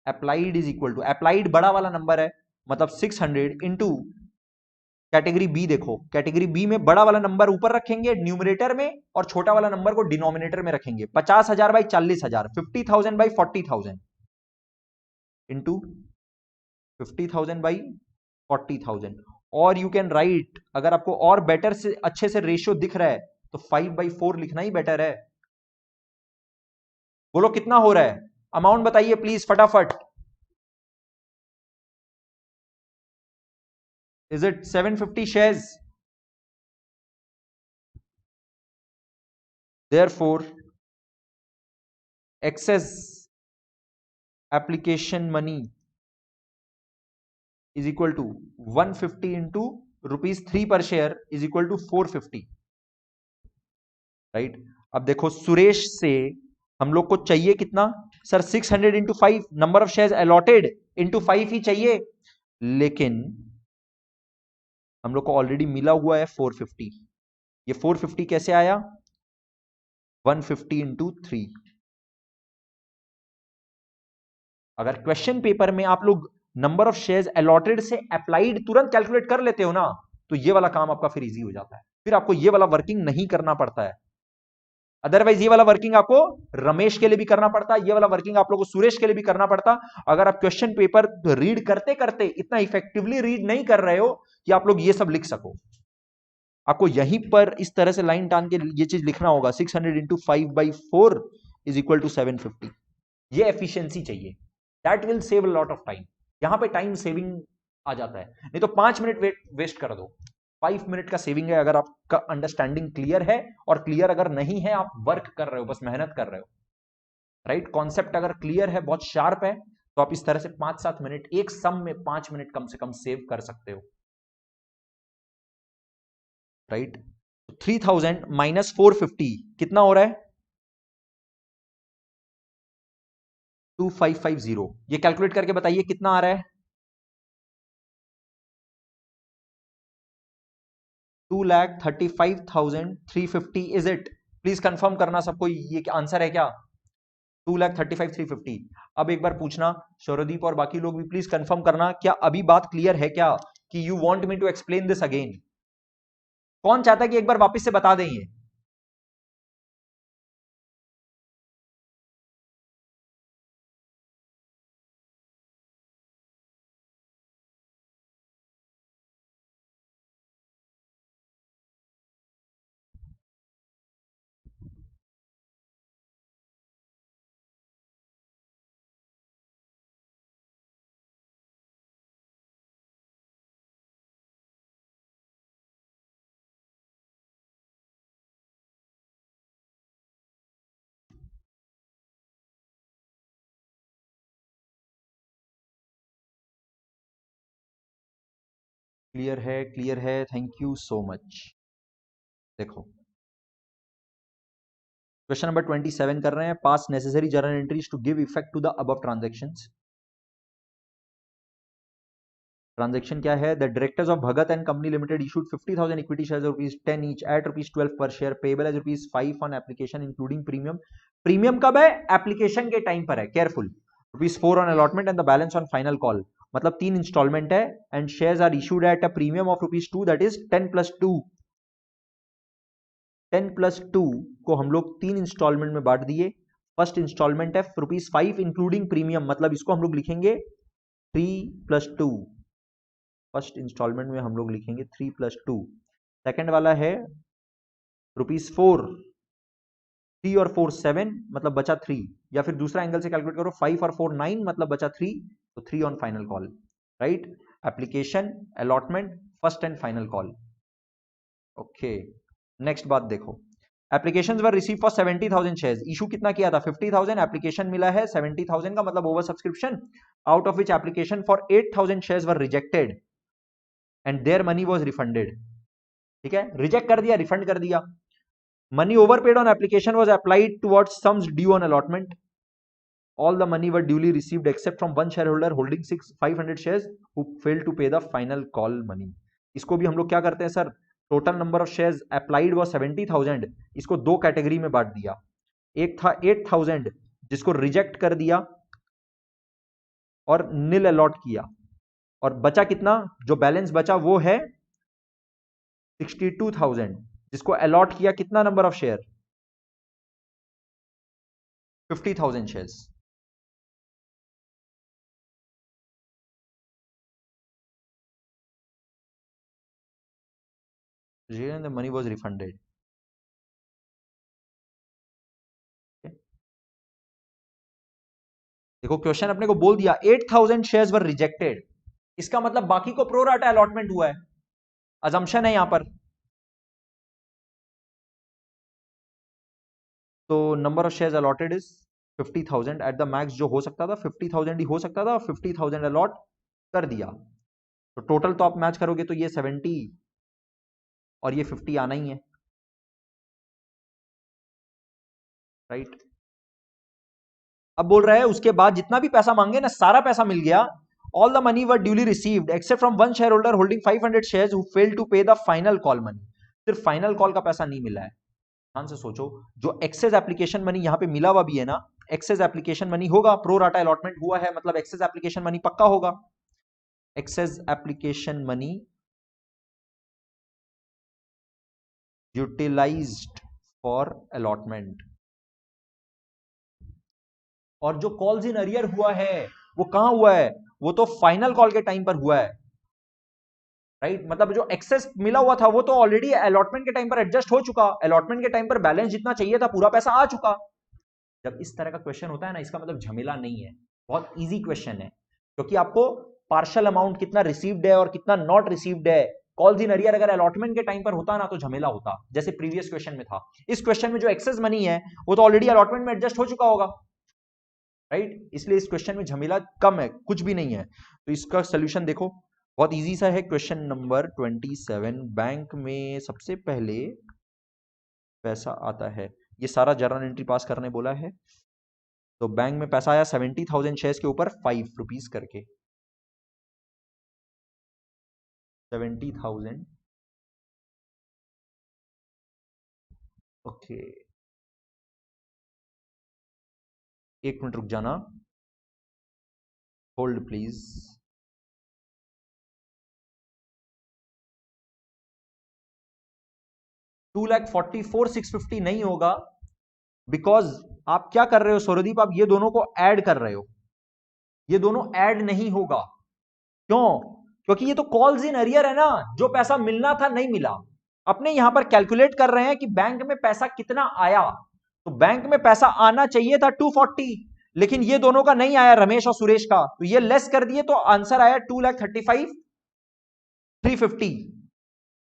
applied is equal to, applied बड़ा वाला नंबर है मतलब 600 इंटू कैटेगरी बी। देखो कैटेगरी बी में बड़ा वाला नंबर ऊपर रखेंगे न्यूमरेटर में और छोटा वाला नंबर को डिनोमिनेटर में रखेंगे। 50,000 बाई 40,000, 50,000 बाई 40,000 इंटू 50,000 बाई 40,000। और यू कैन राइट, अगर आपको और बेटर से अच्छे से रेशियो दिख रहा है तो 5/4 लिखना ही बेटर है। बोलो कितना हो रहा है, अमाउंट बताइए प्लीज फटाफट। Is it 750 shares? Therefore excess application money is equal to 150 into ₹3 पर share is equal to 450, right. अब देखो सुरेश से हम लोग को चाहिए कितना sir? 600 into 5, number of shares allotted into 5 ही चाहिए, लेकिन हम लोग को ऑलरेडी मिला हुआ है 450। ये 450 कैसे आया? 150 इंटू 3। अगर क्वेश्चन पेपर में आप लोग नंबर ऑफ शेयर्स अलॉटेड से अप्लाइड तुरंत कैलकुलेट कर लेते हो ना, तो ये वाला काम आपका फिर इजी हो जाता है, फिर आपको ये वाला वर्किंग नहीं करना पड़ता है। अदरवाइज ये वाला वर्किंग आपको रमेश के लिए भी करना पड़ता, ये वाला वर्किंग आप लोगों को सुरेश के लिए भी करना पड़ता। अगर आप क्वेश्चन पेपर रीड करते करते इतना इफेक्टिवली रीड नहीं कर रहे हो कि आप लोग ये सब लिख सको, आपको यहीं पर इस तरह से लाइन टान के ये चीज लिखना होगा। 600 इंटू 5/4 इज इक्वल टू 750। ये एफिशिएंसी चाहिए, that will save a lot of time. यहां पे टाइम सेविंग आ जाता है, नहीं तो 5 मिनट वेस्ट कर दो, 5 मिनट का सेविंग है अगर आपका अंडरस्टैंडिंग क्लियर है। और क्लियर अगर नहीं है, आप वर्क कर रहे हो, बस मेहनत कर रहे हो, राइट। कॉन्सेप्ट अगर क्लियर है, बहुत शार्प है, तो आप इस तरह से 5-7 मिनट, एक सम में 5 मिनट कम से कम सेव कर सकते हो, राइट। 3000 माइनस 450 कितना हो रहा है? 2550। ये कैलकुलेट करके बताइए कितना आ रहा है? 2,35,350 इज इट? प्लीज कंफर्म करना सबको, ये आंसर है क्या? 2,35,350। अब एक बार पूछना शौरदीप और बाकी लोग भी प्लीज कंफर्म करना, क्या अभी बात क्लियर है क्या कि you want me to explain this again? कौन चाहता है कि एक बार वापस से बता दें ये? क्लियर है, थैंक यू सो मच। देखो क्वेश्चन नंबर 27 कर रहे हैं, pass necessary journal entries to give effect to the above transactions. Transaction क्या है? The directors of Bhagat and company limited issued 50,000 equity shares ₹10 each at ₹12 per share, payable as ₹5 on application including premium. Premium कब है? Application के time पर है, careful. ₹4 on allotment and the balance on final call, मतलब 3 installment है and shares are issued at a premium of ₹2, that is 10+2। 10+2 को हम लोग 3 इंस्टॉलमेंट में बांट दिए। फर्स्ट इंस्टॉलमेंट है ₹5 इंक्लूडिंग प्रीमियम, मतलब इसको हम लोग लिखेंगे 3+2। फर्स्ट इंस्टॉलमेंट में हम लोग लिखेंगे 3+2। सेकेंड वाला है ₹4, 3 और 4 7, मतलब बचा 3, या फिर दूसरा एंगल से कैलकुलेट करो, 5 और 4 9, मतलब बचा 3, तो 3 on final call, right? Application, allotment, first and final call. Okay, next बात देखो, applications were received for 70,000 shares, issue कितना किया था? 50,000, एप्लीकेशन मिला है 70,000 का, मतलब over subscription, out of which application for 8,000 shares were rejected and their money was refunded. ठीक है, रिजेक्ट कर दिया, रिफंड कर दिया। Money overpaid on application was applied towards sums due on allotment, all the money were duly received except from one shareholder holding 500 shares who failed to pay the final call money। इसको भी हम लोग क्या करते हैं sir, total number of shares applied वो 70,000, इसको दो कैटेगरी में बांट दिया। एक था 8,000 जिसको रिजेक्ट कर दिया और नील अलॉट किया, और बचा कितना, जो बैलेंस बचा वो है 62,000 जिसको अलॉट किया कितना number of share, 50,000 shares. the money was refunded। देखो क्वेश्चन अपने को बोल दिया 8,000 शेयर्स वर रिजेक्टेड, इसका मतलब बाकी को प्रो राटा अलॉटमेंट हुआ है, अजम्पशन है यहां पर। तो number of shares allotted is 50,000 at the max, जो हो सकता था 50,000 ही हो सकता था, 50,000 अलॉट कर दिया। तो टोटल तो आप मैच करोगे तो ये 70 और ये 50 आना ही है, राइट? अब बोल रहा है उसके बाद जितना भी पैसा मांगे ना, सारा पैसा मिल गया। All the money were duly received except from one share holder holding 500 shares who failed to pay the final call money. सिर्फ फाइनल कॉल का पैसा नहीं मिला है। ध्यान से सोचो, जो एक्सेस एप्लीकेशन मनी यहां पे मिला हुआ भी है ना, एक्सेस एप्लीकेशन मनी होगा, प्रो राटा अलॉटमेंट हुआ है, मतलब एक्सेस एप्लीकेशन मनी पक्का होगा। Excess application money utilised for allotment. और जो कॉल्स इन अरियर हुआ है वो कहां हुआ है? वो तो फाइनल कॉल के टाइम पर हुआ है, राइट? मतलब जो एक्सेस मिला हुआ था वो तो ऑलरेडी अलॉटमेंट के टाइम पर एडजस्ट हो चुका, अलॉटमेंट के टाइम पर बैलेंस जितना चाहिए था पूरा पैसा आ चुका। जब इस तरह का क्वेश्चन होता है ना, इसका मतलब झमेला नहीं है, बहुत इजी क्वेश्चन है, क्योंकि आपको पार्शियल अमाउंट कितना रिसीव्ड है और कितना नॉट रिसीव्ड है, कॉल्स इन अरियर अगर अलॉटमेंट के टाइम पर होता ना तो झमेला होता, जैसे प्रीवियस क्वेश्चन में था। इस क्वेश्चन में जो एक्सेस मनी है वो तो ऑलरेडी अलॉटमेंट में एडजस्ट हो चुका होगा, राइट? इसलिए इस क्वेश्चन में झमेला कम है, कुछ भी नहीं है। तो इसका सोल्यूशन देखो, बहुत इजी सा है। क्वेश्चन नंबर 27, बैंक में सबसे पहले पैसा आता है, ये सारा जर्नल एंट्री पास करने बोला है। तो बैंक में पैसा आया 70,000 शेयर्स के ऊपर ₹5 करके, 70,000 ओके, एक मिनट रुक जाना, होल्ड प्लीज। 2,44,650 नहीं होगा, बिकॉज आप क्या कर रहे हो सौरदीप, आप ये दोनों को ऐड कर रहे हो, ये दोनों ऐड नहीं होगा। क्यों? क्योंकि ये तो कॉल्स इन अरियर है ना, जो पैसा मिलना था नहीं मिला। अपने यहां पर कैलकुलेट कर रहे हैं कि बैंक में पैसा कितना आया, तो बैंक में पैसा आना चाहिए था 240, लेकिन ये दोनों का नहीं आया, रमेश और सुरेश का, तो ये लेस कर दिए, तो आंसर आया 2,35,350।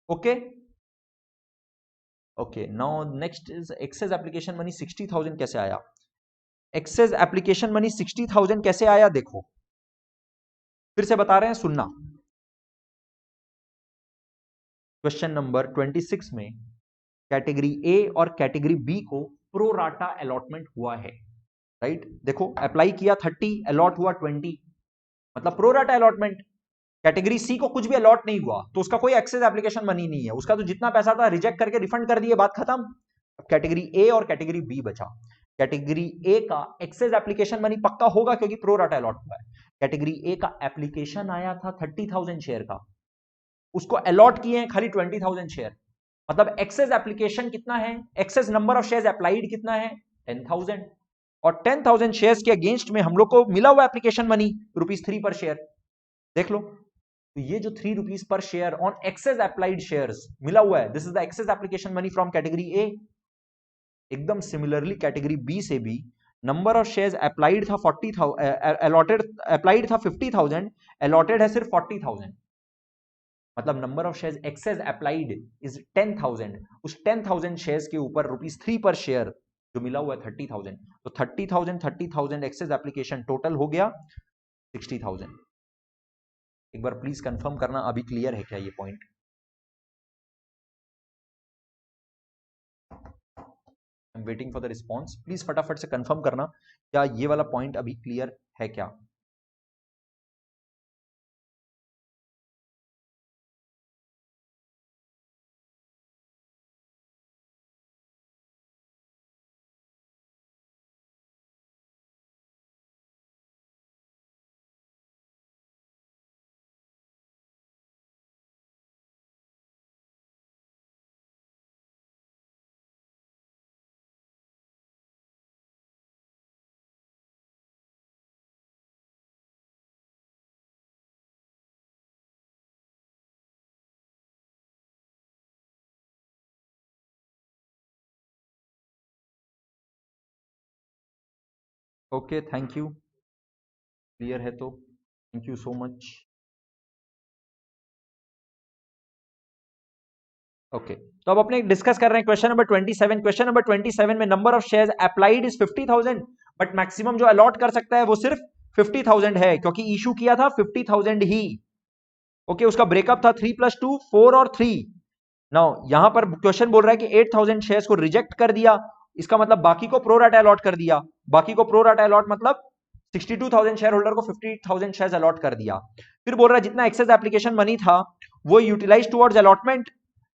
Okay okay, now next is excess application money 60,000 कैसे आया? एक्सेस एप्लीकेशन मनी 60,000 कैसे आया, देखो फिर से बता रहे हैं, सुनना। क्वेश्चन नंबर 26 में कैटेगरी ए और कैटेगरी बी को प्रो राटा अलॉटमेंट हुआ है, राइट? देखो अप्लाई किया 30, अलॉट हुआ 20, मतलब pro rata allotment. Category C को कुछ भी अलॉट नहीं हुआ, तो उसका कोई एक्सेस एप्लीकेशन मनी नहीं है, उसका तो जितना पैसा था रिजेक्ट करके रिफंड कर दिए, बात खत्म। अब कैटेगरी ए और कैटेगरी बी बचा। कैटेगरी ए का एक्सेस एप्लीकेशन मनी पक्का होगा क्योंकि प्रो राटा अलॉट हुआ है। कैटेगरी ए का एप्लीकेशन आया था 30,000 शेयर का, उसको अलॉट किए हैं खाली 20,000 शेयर, मतलब एक्सेस एप्लीकेशन कितना है, excess number of shares applied कितना है, 10,000, और 10,000 शेयर्स के अगेंस्ट में हम लोग को मिला हुआ एप्लीकेशन मनी ₹3 पर शेयर। देख लो, तो ये जो ₹3 पर share on excess applied shares मिला हुआ है, this is the excess application money from category A. एकदम सिमिलरली कैटेगरी बी से भी नंबर ऑफ शेयर्स अप्लाइड था 40,000, अलॉटेड अप्लाइड था 50,000, अलॉटेड है सिर्फ 40,000, मतलब number of shares excess applied is 10,000। उस 10,000 शेयर्स के ऊपर ₹3 पर शेयर जो मिला हुआ है 30,000, तो 30,000 एक्सेस एप्लीकेशन टोटल हो गया 60,000। एक बार प्लीज कंफर्म करना अभी क्लियर है क्या ये point? I am waiting for the response, please फटाफट से कंफर्म करना क्या ये वाला पॉइंट अभी क्लियर है क्या? ओके, थैंक यू, क्लियर है तो thank you so much. Okay, तो अब अपने डिस्कस कर रहे हैं क्वेश्चन नंबर 27। क्वेश्चन नंबर 27 में number of shares applied is 50,000, but maximum जो अलॉट कर सकता है वो सिर्फ 50,000 है, क्योंकि इशू किया था 50,000 ही। ओके, उसका ब्रेकअप था 3+2, 4 और 3। नाउ यहां पर क्वेश्चन बोल रहा है कि 8,000 शेयर्स को रिजेक्ट कर दिया, इसका मतलब बाकी को प्रो राटा अलॉट कर दिया। बाकी को प्रो राटा अलॉट मतलब 62,000 शेयर होल्डर को 50,000 शेयर्स अलॉट कर दिया। फिर बोल रहा है जितना एक्सेस एप्लीकेशन मनी था वो यूटिलाइज टुवर्ड्स अलॉटमेंट,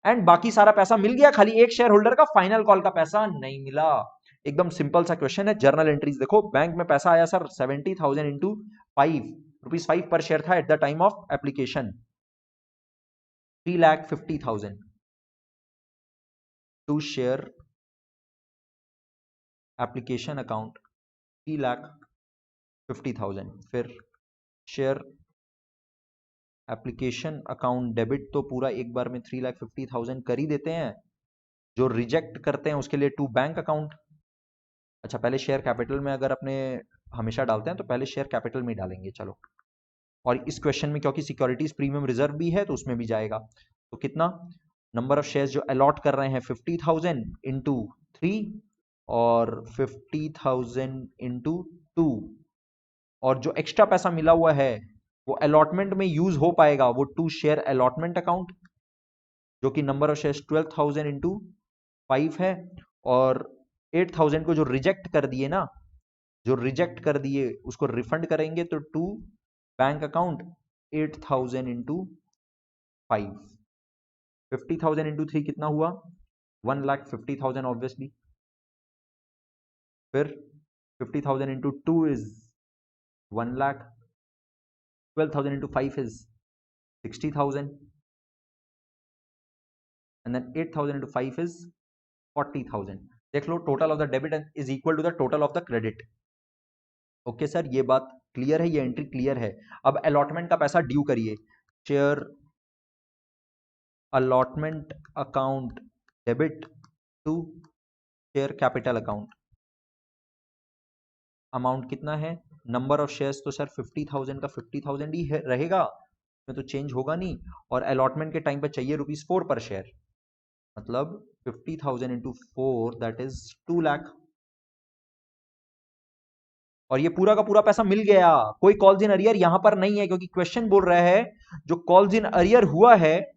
एंड बाकी सारा पैसा मिल गया, खाली एक शेयर होल्डर का फाइनल कॉल का पैसा नहीं मिला। एकदम सिंपल सा क्वेश्चन है। जर्नल एंट्रीज देखो, बैंक में पैसा आया सर 70,000 इंटू 5, ₹5 पर शेयर था at the time of application, 3,50,000 to share application account 3,50,000। फिर शेयर एप्लीकेशन अकाउंट डेबिट तो पूरा एक बार में 3,50,000 कर ही देते हैं, जो रिजेक्ट करते हैं उसके लिए टू बैंक अकाउंट। अच्छा, पहले शेयर कैपिटल में अगर अपने हमेशा डालते हैं तो पहले शेयर कैपिटल में डालेंगे, चलो। और इस क्वेश्चन में क्योंकि सिक्योरिटीज प्रीमियम रिजर्व भी है तो उसमें भी जाएगा, तो कितना नंबर ऑफ शेयर्स जो अलॉट कर रहे हैं 50,000 इंटू 3 और 50,000 इंटू 2, और जो एक्स्ट्रा पैसा मिला हुआ है वो अलॉटमेंट में यूज हो पाएगा, वो टू शेयर अलॉटमेंट अकाउंट, जो कि नंबर ऑफ शेयर्स 12,000 इंटू 5 है, और 8,000 को जो रिजेक्ट कर दिए ना, जो रिजेक्ट कर दिए उसको रिफंड करेंगे, तो to bank account 8,000 into 5, 50,000 into 3 कितना हुआ 1,50,000 ऑब्वियसली, फिर 50,000 इंटू 2 इज 1 लाख, 12,000 into 5 is 60,000, and then 8,000 into 5 is 40,000. देख लो, total of the debit is equal to the total of the credit. Okay sir, ये बात क्लियर है, ये एंट्री क्लियर है. अब अलॉटमेंट का पैसा ड्यू करिए. Share allotment account debit to share capital account. Amount कितना है? नंबर ऑफ शेयर्स तो सर 50,000 का 50,000 ही रहेगा, में तो चेंज होगा नहीं. और अलॉटमेंट के टाइम पर चाहिए ₹4 पर शेयर, मतलब 50,000 इंटू 4 दैट इज 2 लाख. और ये पूरा का पूरा पैसा मिल गया. कोई कॉल्स इन अरियर यहां पर नहीं है, क्योंकि क्वेश्चन बोल रहा है जो कॉल्स इन अरियर हुआ है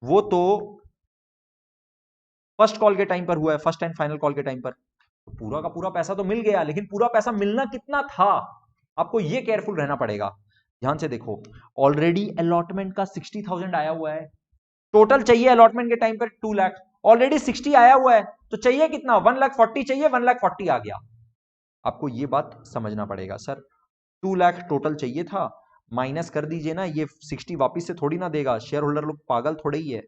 वो तो फर्स्ट कॉल के टाइम पर हुआ है, फर्स्ट एंड फाइनल कॉल के टाइम पर. तो पूरा का पूरा पैसा तो मिल गया, लेकिन पूरा पैसा मिलना कितना था, आपको ये केयरफुल रहना पड़ेगा. ध्यान से देखो, ऑलरेडी अलॉटमेंट का 60,000 आया हुआ है. टोटल चाहिए अलॉटमेंट के टाइम पर 2 लाख, ऑलरेडी 60 आया हुआ है, तो चाहिए कितना? 1,40,000 चाहिए, 1,40,000 आ गया. आपको ये बात समझना पड़ेगा. सर 2 लाख टोटल चाहिए था, माइनस कर दीजिए ना, ये 60 वापिस से थोड़ी ना देगा, शेयर होल्डर लोग पागल थोड़े ही है.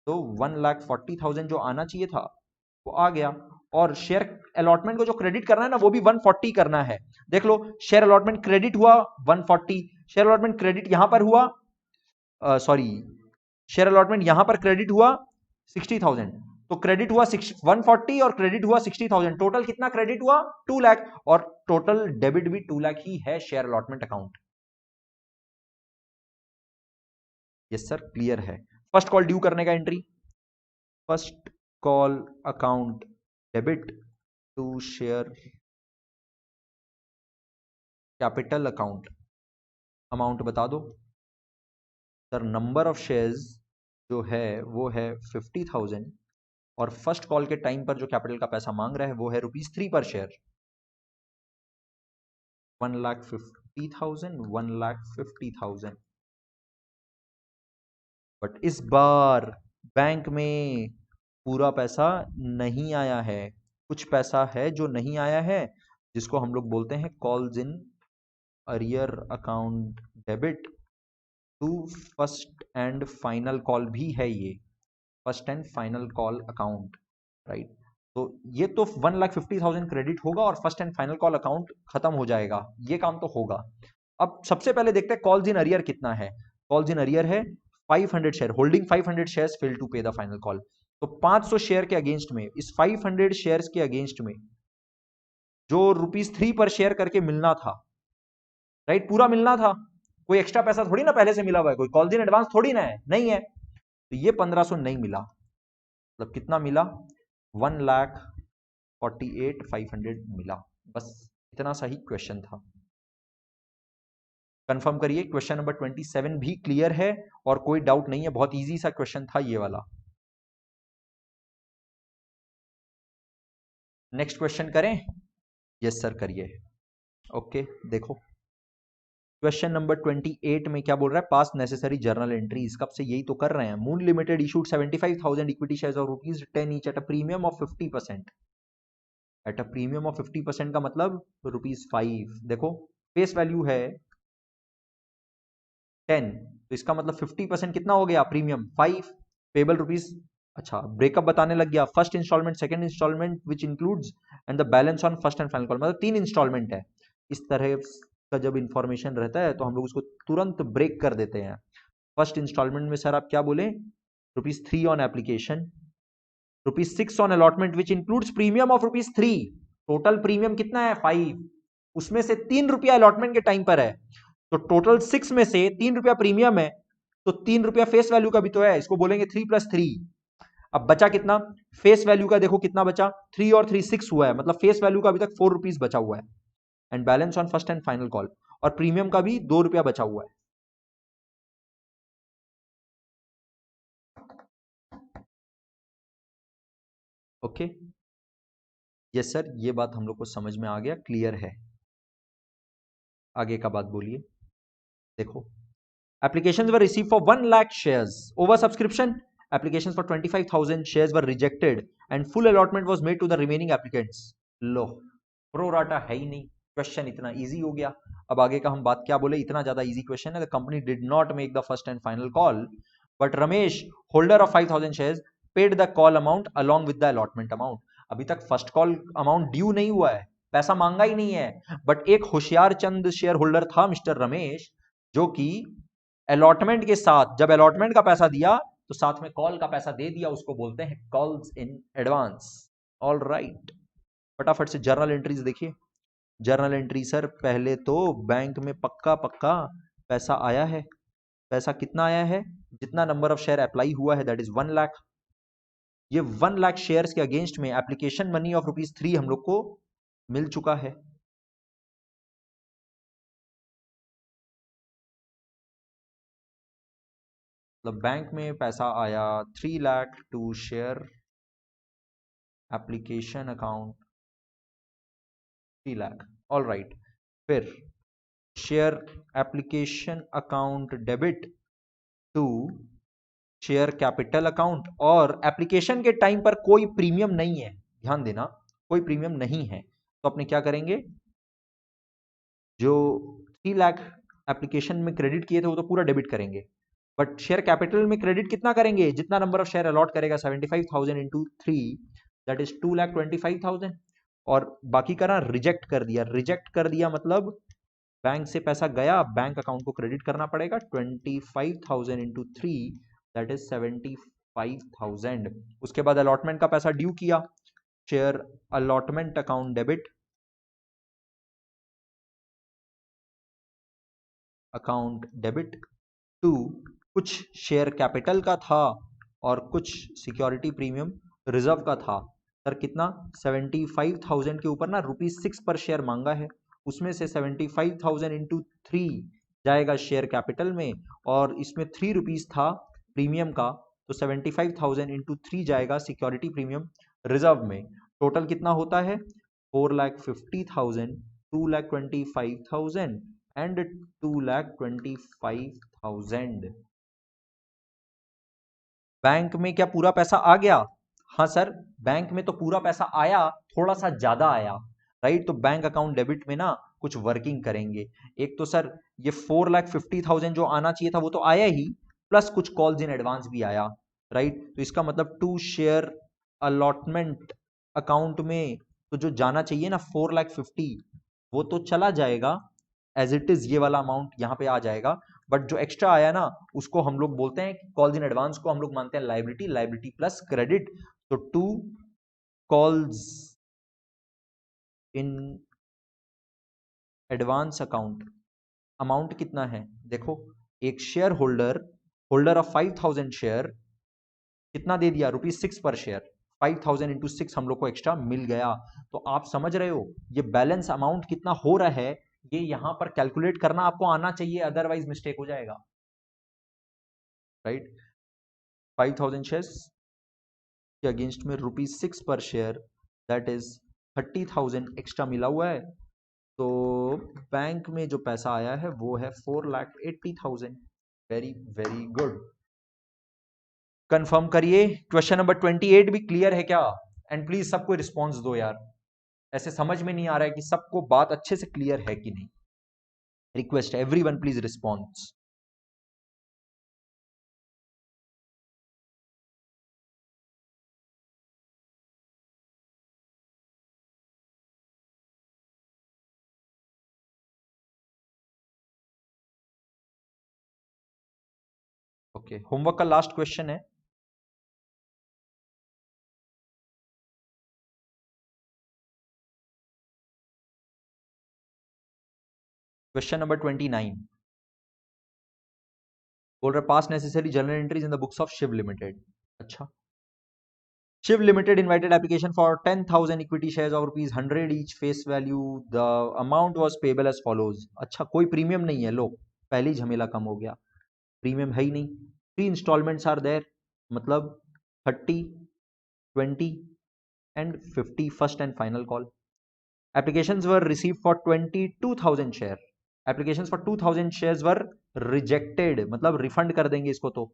तो 1,40,000 जो आना चाहिए था वो आ गया. और शेयर अलॉटमेंट को जो क्रेडिट करना है ना, वो भी 140 करना है. देख लो, शेयर अलॉटमेंट क्रेडिट हुआ 140, शेयर अलॉटमेंट क्रेडिट यहां पर हुआ, सॉरी, शेयर अलॉटमेंट यहां पर क्रेडिट हुआ 60,000, तो क्रेडिट हुआ 140 और क्रेडिट हुआ 60,000. टोटल कितना क्रेडिट हुआ? 2 लाख. और टोटल डेबिट भी 2 लाख ही है share allotment account. Yes sir, clear है. फर्स्ट कॉल ड्यू करने का entry, first call account debit to share capital account. Amount बता दो सर. नंबर ऑफ शेयर्स जो है वो है 50,000, और फर्स्ट कॉल के टाइम पर जो कैपिटल का पैसा मांग रहा है वो है ₹3 पर शेयर. 1,50,000, 1,50,000. बट इस बार बैंक में पूरा पैसा नहीं आया है, कुछ पैसा है जो नहीं आया है, जिसको हम लोग बोलते हैं calls in arrear account debit to first and final call भी है ये, first and final call account, right. तो ये तो 1,50,000 क्रेडिट होगा और first and final call account खत्म हो जाएगा, ये काम तो होगा. अब सबसे पहले देखते हैं कॉल्स इन अरियर कितना है. कॉल्स इन अरियर है 500 share, holding 500 shares fail to pay the final call. तो 500 शेयर के अगेंस्ट में, इस 500 शेयर्स के अगेंस्ट में जो ₹3 पर शेयर करके मिलना था, राइट, पूरा मिलना था, कोई एक्स्ट्रा पैसा थोड़ी ना पहले से मिला हुआ है, कोई कॉल्स इन एडवांस थोड़ी ना है, नहीं है. तो ये 1500 नहीं मिला, मतलब कितना मिला? 1,48,500 मिला. बस इतना सही क्वेश्चन था. कंफर्म करिए, क्वेश्चन नंबर 27 भी क्लियर है और कोई डाउट नहीं है, बहुत इजी सा क्वेश्चन था ये वाला. नेक्स्ट क्वेश्चन करें? यस सर करिए. ओके, देखो क्वेश्चन नंबर 28 में क्या बोल रहा है? पास नेसेसरी जर्नल एंट्रीज. कब से यही तो कर रहे हैं. Moon limited issued 75,000 equity shares of ₹10 each eight a premium of 50%. Eight a premium of 50% का मतलब ₹5. देखो फेस वैल्यू है 10, तो इसका मतलब 50% कितना हो गया? Premium 5, payable ₹. अच्छा, ब्रेकअप बताने लग गया. First installment, second installment which includes and the balance on first and final call, मतलब 3 इंस्टॉलमेंट है. इस तरह का जब इंफॉर्मेशन रहता है तो हम लोग उसको तुरंत ब्रेक कर देते हैं. फर्स्ट इंस्टॉलमेंट में सर आप क्या बोले? ₹3 on application, ₹6 on allotment which includes premium of ₹3. Total premium कितना है? 5. उसमें से ₹3 अलॉटमेंट के टाइम पर है, तो टोटल 6 में से ₹3 प्रीमियम है, तो ₹3 फेस वैल्यू का भी तो है, इसको बोलेंगे 3 + 3. अब बचा कितना? फेस वैल्यू का देखो कितना बचा, 3 और 3 6 हुआ है, मतलब फेस वैल्यू का अभी तक ₹4 बचा हुआ है. And balance on first and final call, और प्रीमियम का भी ₹2 बचा हुआ है. ओके, यस सर, ये बात हम लोग को समझ में आ गया, क्लियर है. आगे का बात बोलिए. देखो, applications were received for 1 lakh shares. Over subscription, applications for 25,000 shares were rejected and full allotment was made to the remaining applicants. Low pro rata है ही नहीं, क्वेश्चन इतना इजी हो गया। अब आगे का हम बात क्या बोले, इतना ज्यादा इजी क्वेश्चन है। The company did not make the first and final call but Ramesh holder of 5,000 shares paid the call amount along with the allotment amount. अभी तक फर्स्ट कॉल अमाउंट ड्यू नहीं हुआ है, पैसा मांगा ही नहीं है, बट एक होशियार चंद शेयर होल्डर था मिस्टर रमेश, जो कि अलॉटमेंट के साथ, जब अलॉटमेंट का पैसा दिया तो साथ में कॉल का पैसा दे दिया, उसको बोलते हैं calls in advance. All right, फटाफट से जर्नल एंट्रीज देखिए। जर्नल एंट्री सर, पहले तो बैंक में पक्का पक्का पैसा आया है। पैसा कितना आया है, जितना नंबर ऑफ शेयर अप्लाई हुआ है दैट इज 1 लाख। ये 1 लाख शेयर्स के अगेंस्ट में एप्लीकेशन मनी ऑफ ₹3 हम लोग को मिल चुका है। मतलब बैंक में पैसा आया 3 lakh to share application account 3 lakh. All right, फिर share application account debit to share capital account, और एप्लीकेशन के टाइम पर कोई प्रीमियम नहीं है, ध्यान देना कोई प्रीमियम नहीं है, तो अपने क्या करेंगे, जो 3 लाख एप्लीकेशन में क्रेडिट किए थे वो तो पूरा डेबिट करेंगे, बट शेयर कैपिटल में क्रेडिट कितना करेंगे, जितना नंबर ऑफ शेयर अलॉट करेगा 75,000 इंटू 3 दैट इज 2,25,000, और बाकी का ना रिजेक्ट कर दिया। रिजेक्ट कर दिया मतलब बैंक से पैसा गया, बैंक अकाउंट को क्रेडिट करना पड़ेगा, 25,000 इंटू 3 दैट इज 75,000। उसके बाद अलॉटमेंट का पैसा ड्यू किया, share allotment account debit to कुछ शेयर कैपिटल का था और कुछ सिक्योरिटी प्रीमियम रिजर्व का था। सर कितना, 75,000 के ऊपर ना ₹6 पर शेयर मांगा है, उसमें से 75,000 इंटू 3 जाएगा शेयर कैपिटल में, और इसमें ₹3 था प्रीमियम का, तो 75,000 इंटू 3 जाएगा सिक्योरिटी प्रीमियम रिजर्व में। टोटल कितना होता है, 4,50,000, 2,25,000 एंड 2,25,000। बैंक में क्या पूरा पैसा आ गया? हाँ सर, बैंक में तो पूरा पैसा आया, थोड़ा सा ज्यादा आया, राइट। तो बैंक अकाउंट डेबिट में ना कुछ वर्किंग करेंगे। एक तो सर ये 4,50,000 जो आना चाहिए था वो तो आया ही, प्लस कुछ कॉल्स इन एडवांस भी आया, राइट। तो इसका मतलब टू शेयर अलॉटमेंट अकाउंट में तो जो जाना चाहिए ना 4,50,000 वो तो चला जाएगा एज इट इज, ये वाला अमाउंट यहाँ पे आ जाएगा, बट जो एक्स्ट्रा आया ना उसको हम लोग बोलते हैं कॉल्स इन एडवांस को हम लोग मानते हैं लाइबिलिटी, लाइबिलिटी प्लस क्रेडिट। तो to calls in advance account, amount कितना है देखो, एक शेयर होल्डर ऑफ 5,000 शेयर कितना दे दिया, ₹6 पर शेयर, 5,000 इंटू 6 हम लोग को एक्स्ट्रा मिल गया। तो आप समझ रहे हो ये बैलेंस अमाउंट कितना हो रहा है, ये यहां पर कैलकुलेट करना आपको आना चाहिए, अदरवाइज मिस्टेक हो जाएगा, राइट। 5,000 शेयर्स के अगेंस्ट में ₹6 पर शेयर दैट इज 30,000 एक्स्ट्रा मिला हुआ है। तो बैंक में जो पैसा आया है वो है 4,80,000। वेरी वेरी गुड, कंफर्म करिए। क्वेश्चन नंबर 28 भी क्लियर है क्या? एंड प्लीज सबको रिस्पॉन्स दो यार, ऐसे समझ में नहीं आ रहा है कि सबको बात अच्छे से क्लियर है कि नहीं। Request everyone please response. Okay, homework का लास्ट क्वेश्चन है, क्वेश्चन नंबर 29। बोल रहे पास necessary journal entries in the books of Shiv limited. अच्छा, Shiv limited invited application for 10,000 equity shares of ₹100 each face value. The amount was payable as follows. अच्छा, कोई premium नहीं है, लो पहली झमेला कम हो गया, प्रीमियम है ही नहीं। 3 इंस्टॉलमेंट्स आर देयर, मतलब 30, 20 and 50 first and final call. Applications were received for 22,000 share, applications for 2,000 shares were rejected, मतलब रिफंड कर देंगे इसको। तो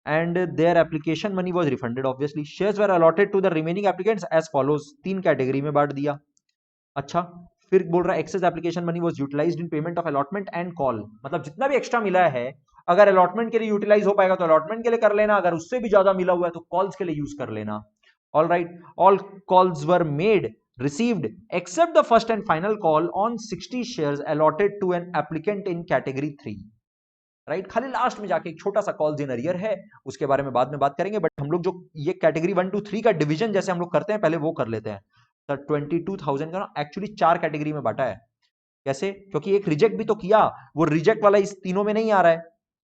and their application money was refunded. Obviously shares were allotted to the remaining applicants as follows, 3 category में बांट दिया. अच्छा, फिर बोल रहा है excess application money was utilized in payment of allotment and call. मतलब जितना भी एक्स्ट्रा मिला है, अगर अलॉटमेंट के लिए यूटिलाइज हो पाएगा तो अलॉटमेंट के लिए कर लेना, अगर उससे भी ज्यादा मिला हुआ है तो कॉल्स के लिए यूज कर लेना. All right, all calls were made received except the first and final call on 60 shares allotted to an applicant in category 3. Right, खाली लास्ट में जाके एक छोटा सा कॉल्स इन अरियर है, उसके बारे में बाद में बात करेंगे. बट हम लोग जो ये कैटेगरी 1 to 3 का डिवीजन जैसे हम लोग करते हैं, पहले वो कर लेते हैं. सर 22,000 का ना एक्चुअली 4 कैटेगरी में बांटा है. कैसे? क्योंकि एक रिजेक्ट भी तो किया, वो रिजेक्ट वाला इस तीनों में नहीं आ रहा है.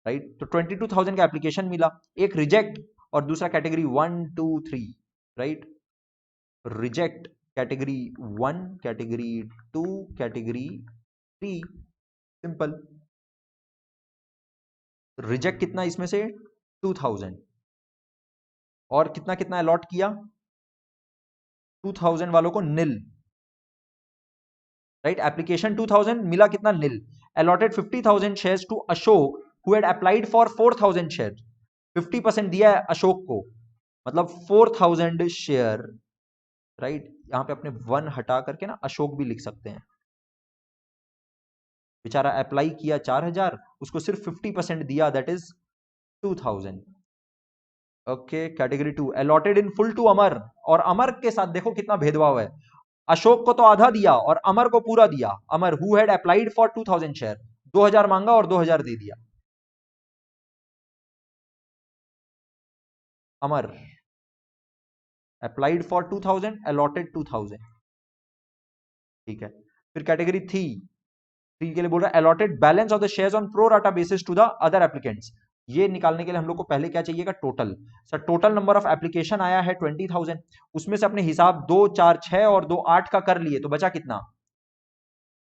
राइट, तो 22,000 का एप्लीकेशन मिला, एक रिजेक्ट और दूसरा category 1 2 3. Right, reject category 1, category 2, category 3. Simple. Reject कितना इसमें से 2000, और कितना कितना अलॉट किया 2000 वालों को निल. राइट, एप्लीकेशन 2000 मिला कितना nil. Allotted 50,000 shares to Ashok who had applied for 4,000 share. 50% दिया है अशोक को, मतलब 4,000 शेयर. राइट, यहां पे अपने 1 हटा करके ना अशोक भी लिख सकते हैं. बेचारा अप्लाई किया 4,000, उसको सिर्फ 50% दिया, that is 2,000. Okay, category 2 allotted in full to Amar. और अमर के साथ देखो कितना भेदभाव है, अशोक को तो आधा दिया और अमर को पूरा दिया. Amar who had applied for 2,000 share, 2,000 मांगा और 2,000 दे दिया. Amar applied for 2,000, allotted 2,000. ठीक है, फिर कैटेगरी 3 के लिए बोल रहा है allotted balance of the shares on pro rata basis to the other applicants. ये निकालने के लिए हम लोग को पहले क्या चाहिएगा, total. Sir total number of application आया है 20,000, उसमें से अपने हिसाब 2 4 6 और 2 8 का कर लिए, तो बचा कितना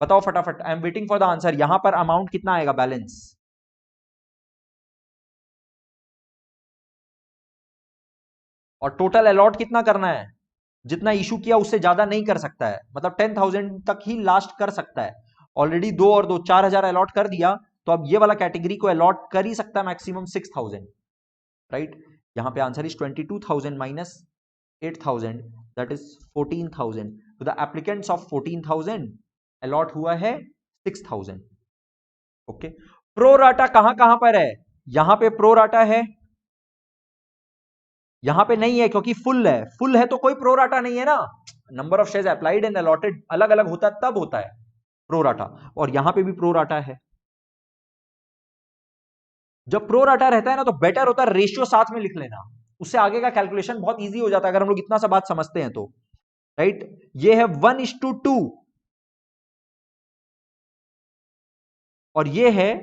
बताओ फटाफट. I am waiting for the answer. यहां पर अमाउंट कितना आएगा बैलेंस, और टोटल अलॉट कितना करना है. जितना इशू किया उससे ज्यादा नहीं कर सकता है, मतलब 10,000 तक ही लास्ट कर सकता है. ऑलरेडी 2 और 2 4,000 अलॉट कर दिया, तो अब ये वाला कैटेगरी को अलॉट कर ही सकता है मैक्सिमम 6,000. राइट, यहां पे answer is 22,000 minus 8,000, that is 14,000. तो द एप्लीकेंट्स ऑफ 14,000 अलॉट हुआ है 6,000. ओके, प्रो राटा कहां कहां पर है, यहां पे प्रो राटा है, यहां पे नहीं है क्योंकि फुल है. फुल है तो कोई प्रो राटा नहीं है ना. Number of shares applied and allotted अलग अलग होता है तब होता है प्रो राटा, और यहां पे भी प्रो राटा है. जब प्रो राटा रहता है ना तो बेटर होता है रेशियो साथ में लिख लेना, उससे आगे का कैलकुलेशन बहुत इजी हो जाता है अगर हम लोग इतना सा बात समझते हैं तो. राइट, ये है 1:2 और ये है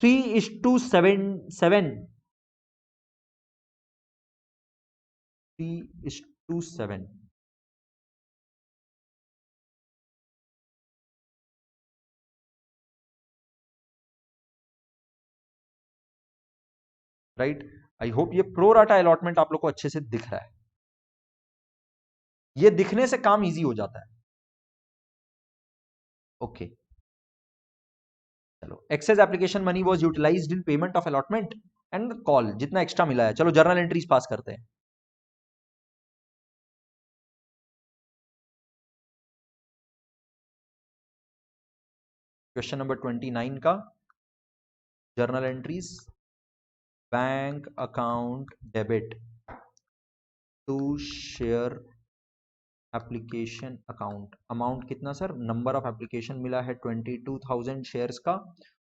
3:7. 3:7. राइट, आई होप ये प्रो राटा अलॉटमेंट आप लोग को अच्छे से दिख रहा है. ये दिखने से काम इजी हो जाता है. ओके, चलो. Excess application money was utilized in payment of allotment and call, जितना एक्स्ट्रा मिला है. चलो जर्नल एंट्रीज पास करते हैं. क्वेश्चन नंबर 29 का journal entries. Bank account debit to share application account. Amount कितना सर, नंबर ऑफ एप्लीकेशन मिला है 22,000 शेयर्स का,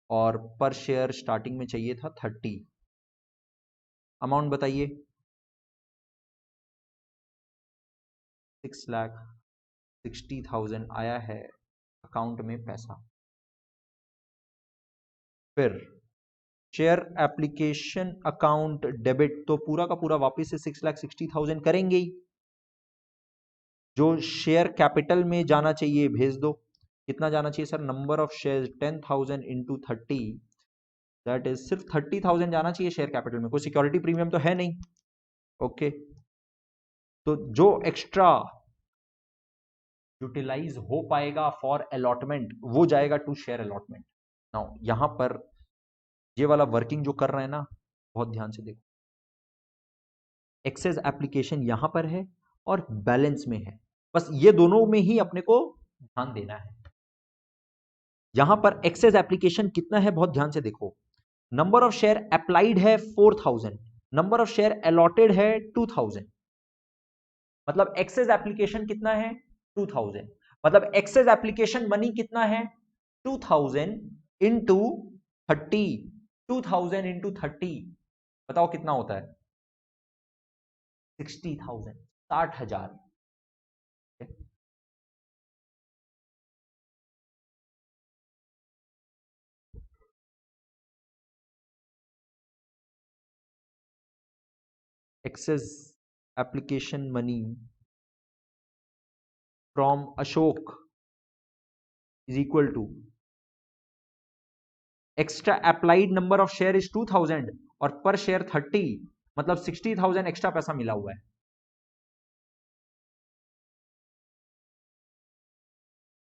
और पर शेयर स्टार्टिंग में चाहिए था 30. अमाउंट बताइए. 6,60,000 आया है अकाउंट में पैसा. फिर शेयर एप्लीकेशन अकाउंट डेबिट, तो पूरा का पूरा वापस से 6,60,000 करेंगे ही. जो शेयर कैपिटल में जाना चाहिए भेज दो. कितना जाना चाहिए sir, number of share 10,000 into 30, that is सिर्फ 30,000 जाना चाहिए शेयर कैपिटल में, कोई सिक्योरिटी प्रीमियम तो है नहीं. ओके, तो जो एक्स्ट्रा यूटिलाइज हो पाएगा फॉर अलॉटमेंट वो जाएगा टू शेयर अलॉटमेंट. नाउ यहां पर ये वाला वर्किंग जो कर रहे हैं ना, बहुत ध्यान से देखो. एक्सेस एप्लीकेशन यहां पर है और बैलेंस में है, बस ये दोनों में ही अपने को ध्यान देना है। यहां पर एक्सेस एप्लीकेशन कितना है बहुत ध्यान से देखो। नंबर ऑफ शेयर अप्लाइड है 4000, नंबर ऑफ शेयर अलॉटेड है 2000, मतलब एक्सेस एप्लीकेशन कितना है 2000, मतलब एक्सेस एप्लीकेशन मनी कितना है 2000 इंटू 30, 2000 इंटू 30 बताओ कितना होता है 60,000, 60,000। Excess application money from Ashok is equal to extra applied number of share is 2000 और पर शेयर 30, मतलब 60,000 एक्स्ट्रा पैसा मिला हुआ है।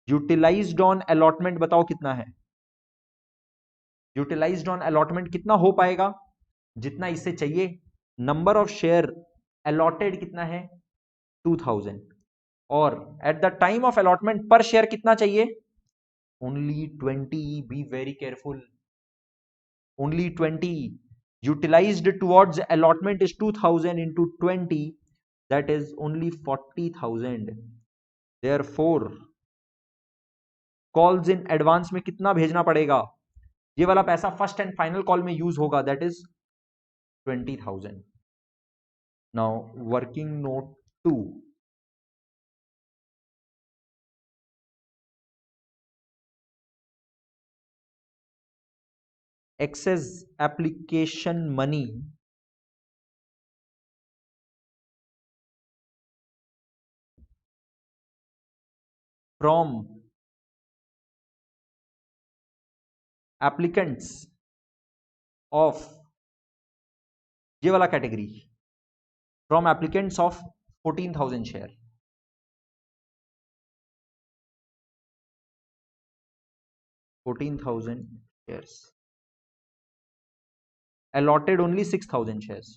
यूटिलाइज्ड ऑन अलॉटमेंट बताओ कितना है, यूटिलाइज्ड ऑन अलॉटमेंट कितना हो पाएगा जितना इससे चाहिए। नंबर ऑफ शेयर अलॉटेड कितना है 2000 और eight the time of allotment पर शेयर कितना चाहिए only 20, be very careful, only 20, utilized towards allotment is 2000 into 20, that is only 40,000, therefore calls in advance में कितना भेजना पड़ेगा, ये वाला पैसा फर्स्ट एंड फाइनल कॉल में यूज होगा, that is 20,000। Now working note 2, excess application money from applicants of, ये वाला category from applicants of 14,000 share, 14,000 shares, allotted only 6,000 shares।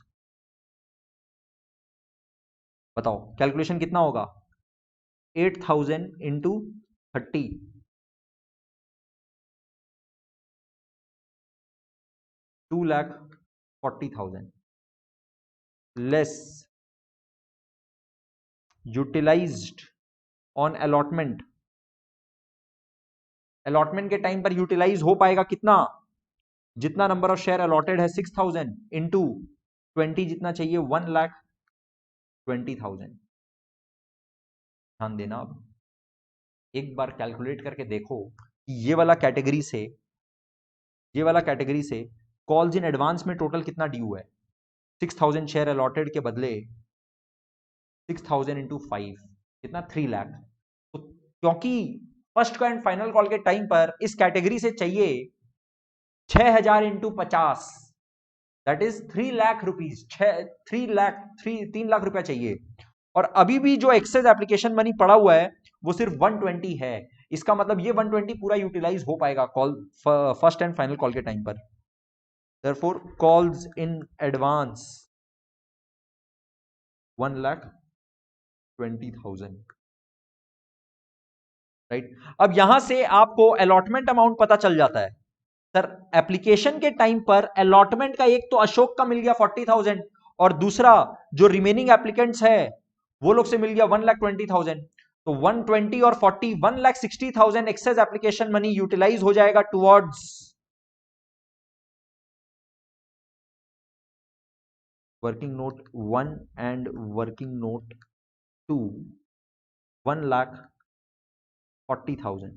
बताओ कैलकुलेशन कितना होगा 8,000 into 30, 2,40,000 less utilized on allotment, allotment के time पर utilize हो पाएगा कितना, जितना नंबर ऑफ शेयर अलॉटेड है 6,000 इंटू 20 जितना चाहिए 1,20,000। ध्यान देना, अब एक बार कैलकुलेट करके देखो कि ये वाला कैटेगरी से, ये वाला कैटेगरी से कॉल्स इन एडवांस में टोटल कितना ड्यू है। 6,000 शेयर अलॉटेड के बदले 6,000 इंटू 5 कितना 3 लाख। तो क्योंकि फर्स्ट एंड फाइनल कॉल के टाइम पर इस कैटेगरी से चाहिए 6,000 into 50, that is 3 lakh rupees, 3 lakh रुपया चाहिए। और अभी भी जो एक्सेस एप्लीकेशन मनी पड़ा हुआ है वो सिर्फ 120 है, इसका मतलब ये 120 पूरा यूटिलाइज हो पाएगा call first and final call के टाइम पर। Therefore calls in advance 1,20,000, right. अब यहां से आपको अलॉटमेंट अमाउंट पता चल जाता है। सर एप्लीकेशन के टाइम पर अलॉटमेंट का एक तो अशोक का मिल गया 40,000 और दूसरा जो रिमेनिंग एप्लीकेंट्स है वो लोग से मिल गया 1,20,000, तो 120 और 40 1,60,000 एक्सेस एप्लीकेशन मनी यूटिलाइज हो जाएगा towards working note 1 and working note 2, 1,40,000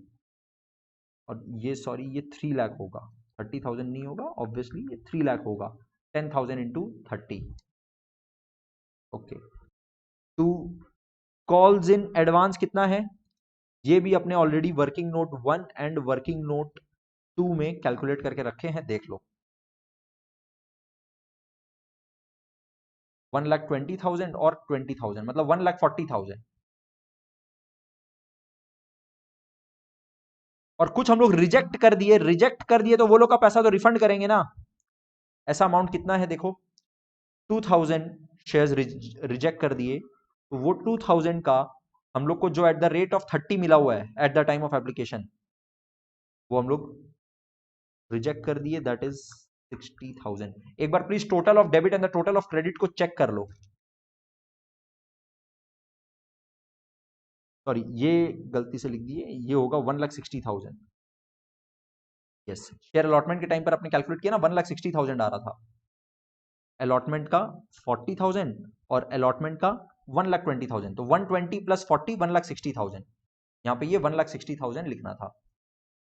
और ये सॉरी ये 3 लाख होगा, 30,000 नहीं होगा ऑब्वियसली, ये 3 लाख होगा, 10,000 into 30। Okay, to calls in advance कितना है, ये भी अपने already working note 1 and working note 2 में कैलकुलेट करके रखे हैं, देख लो। 1,20,000 और 20,000 मतलब 1,40,000। और कुछ हम लोग रिजेक्ट कर दिए, रिजेक्ट कर दिए तो वो लोग का पैसा तो रिफंड करेंगे ना। ऐसा अमाउंट कितना है देखो 2,000 शेयर्स रिजेक्ट कर दिए, तो वो 2000 का हम लोग को जो एट द रेट ऑफ 30 मिला हुआ है eight the time of application, वो हम लोग रिजेक्ट कर दिए, दैट इज 60,000। एक बार please total of debit and the total of credit को चेक कर लो। सॉरी, ये गलती से लिख दिए, ये होगा 1,60,000। यस, शेयर अलॉटमेंट के टाइम पर आपने कैलकुलेट किया ना, 1,60,000 आ रहा था। अलॉटमेंट का 40,000 और अलॉटमेंट का 1,20,000, तो 120 प्लस 40 1,60,000। यहाँ पे ये 1,60,000 लिखना था।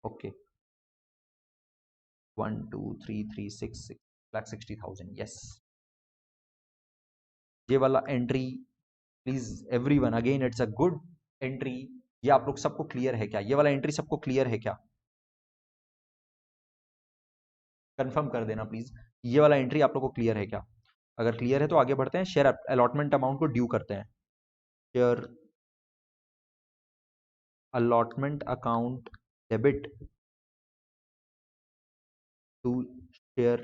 ओके, 1 2 3 3 6 6,60,000। यस, ये वाला entry please everyone, again it's a good entry. ये आप लोग सबको क्लियर है क्या? ये वाला एंट्री सबको क्लियर है क्या? कंफर्म कर देना प्लीज, ये वाला एंट्री आप लोग को क्लियर है क्या? अगर क्लियर है तो आगे बढ़ते हैं, शेयर अलॉटमेंट अमाउंट को ड्यू करते हैं। Share allotment account debit to share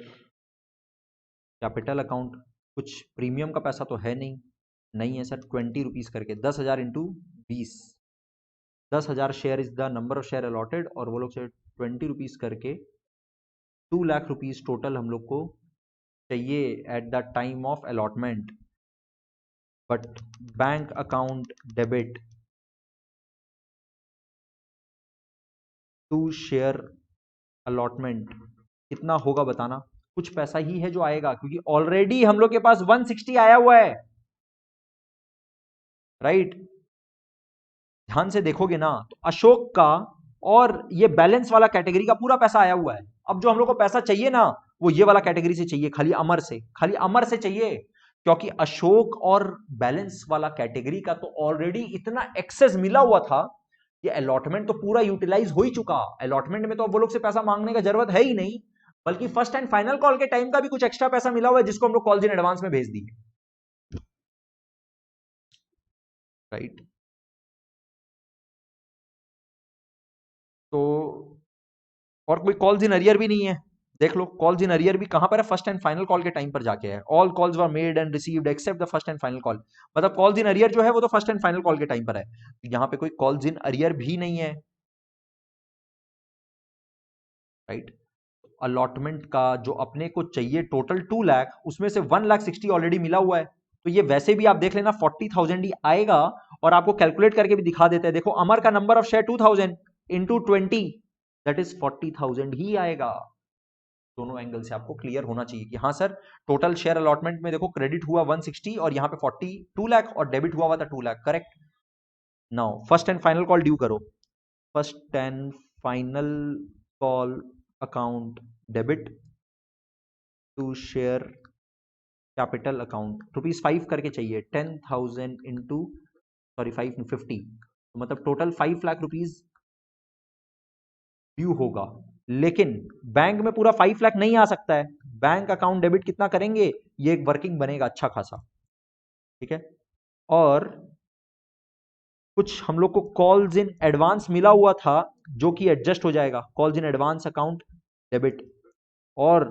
capital account. कुछ प्रीमियम का पैसा तो है नहीं, नहीं है सर। 20 रुपीज करके 10,000 into 20, 10,000 share is the number of share allotted, और वो लोग से 20 रुपीज करके 2 लाख रुपीज टोटल हम लोग को चाहिए at the time of allotment. But bank account debit to share allotment कितना होगा बताना? कुछ पैसा ही है जो आएगा, क्योंकि ऑलरेडी हम लोग के पास 160 आया हुआ है, राइट? ध्यान से देखोगे ना तो अशोक का और ये बैलेंस वाला कैटेगरी का पूरा पैसा आया हुआ है। अब जो हम लोग को पैसा चाहिए ना, वो ये वाला कैटेगरी से चाहिए, खाली अमर से, खाली अमर से चाहिए, क्योंकि अशोक और बैलेंस वाला कैटेगरी का तो ऑलरेडी इतना एक्सेस मिला हुआ था। ये अलॉटमेंट तो पूरा यूटिलाइज हो ही चुका। अलॉटमेंट में तो वो लोग से पैसा मांगने का जरूरत है ही नहीं, बल्कि फर्स्ट एंड फाइनल कॉल के टाइम का भी कुछ एक्स्ट्रा पैसा मिला हुआ है, जिसको हम लोग कॉल्स इन एडवांस में भेज दिए, राइट? तो और कोई कॉल्स इन अरियर भी नहीं है। देख लो, कॉल्स इन अरियर भी कहां पर है? फर्स्ट एंड फाइनल कॉल के टाइम पर जाके है। All calls were made and received accept the first and final call. मतलब कॉल्स इन अरियर जो है वो तो फर्स्ट एंड फाइनल कॉल के टाइम पर है, यहां पे कोई कॉल्स इन अरियर भी नहीं है, राइट? अलॉटमेंट का जो अपने को चाहिए टोटल 2 लाख, उसमें से 1,60,000 ऑलरेडी मिला हुआ है, तो ये वैसे भी आप देख लेना 40,000 ही आएगा। और आपको कैलकुलेट करके भी दिखा देते हैं, देखो अमर का number of share 2000 into 20, that is 40,000 ही आएगा। दोनों एंगल से आपको क्लियर होना चाहिए कि हाँ सर, टोटल शेयर अलॉटमेंट में देखो क्रेडिट हुआ 160 और यहाँ पे 42 लाख, और डेबिट हुआ था 2 lakh, correct? Now first and final call due करो। First and final call account debit to share capital account ₹5 करके चाहिए, 10,000 इंटू, सॉरी 550, तो मतलब टोटल 5 लाख रुपीज ड्यू होगा। लेकिन बैंक में पूरा 5 लाख नहीं आ सकता है, बैंक अकाउंट डेबिट कितना करेंगे, ये एक वर्किंग बनेगा अच्छा खासा, ठीक है? और कुछ हम लोग को कॉल्स इन एडवांस मिला हुआ था, जो कि एडजस्ट हो जाएगा, calls in advance account debit. और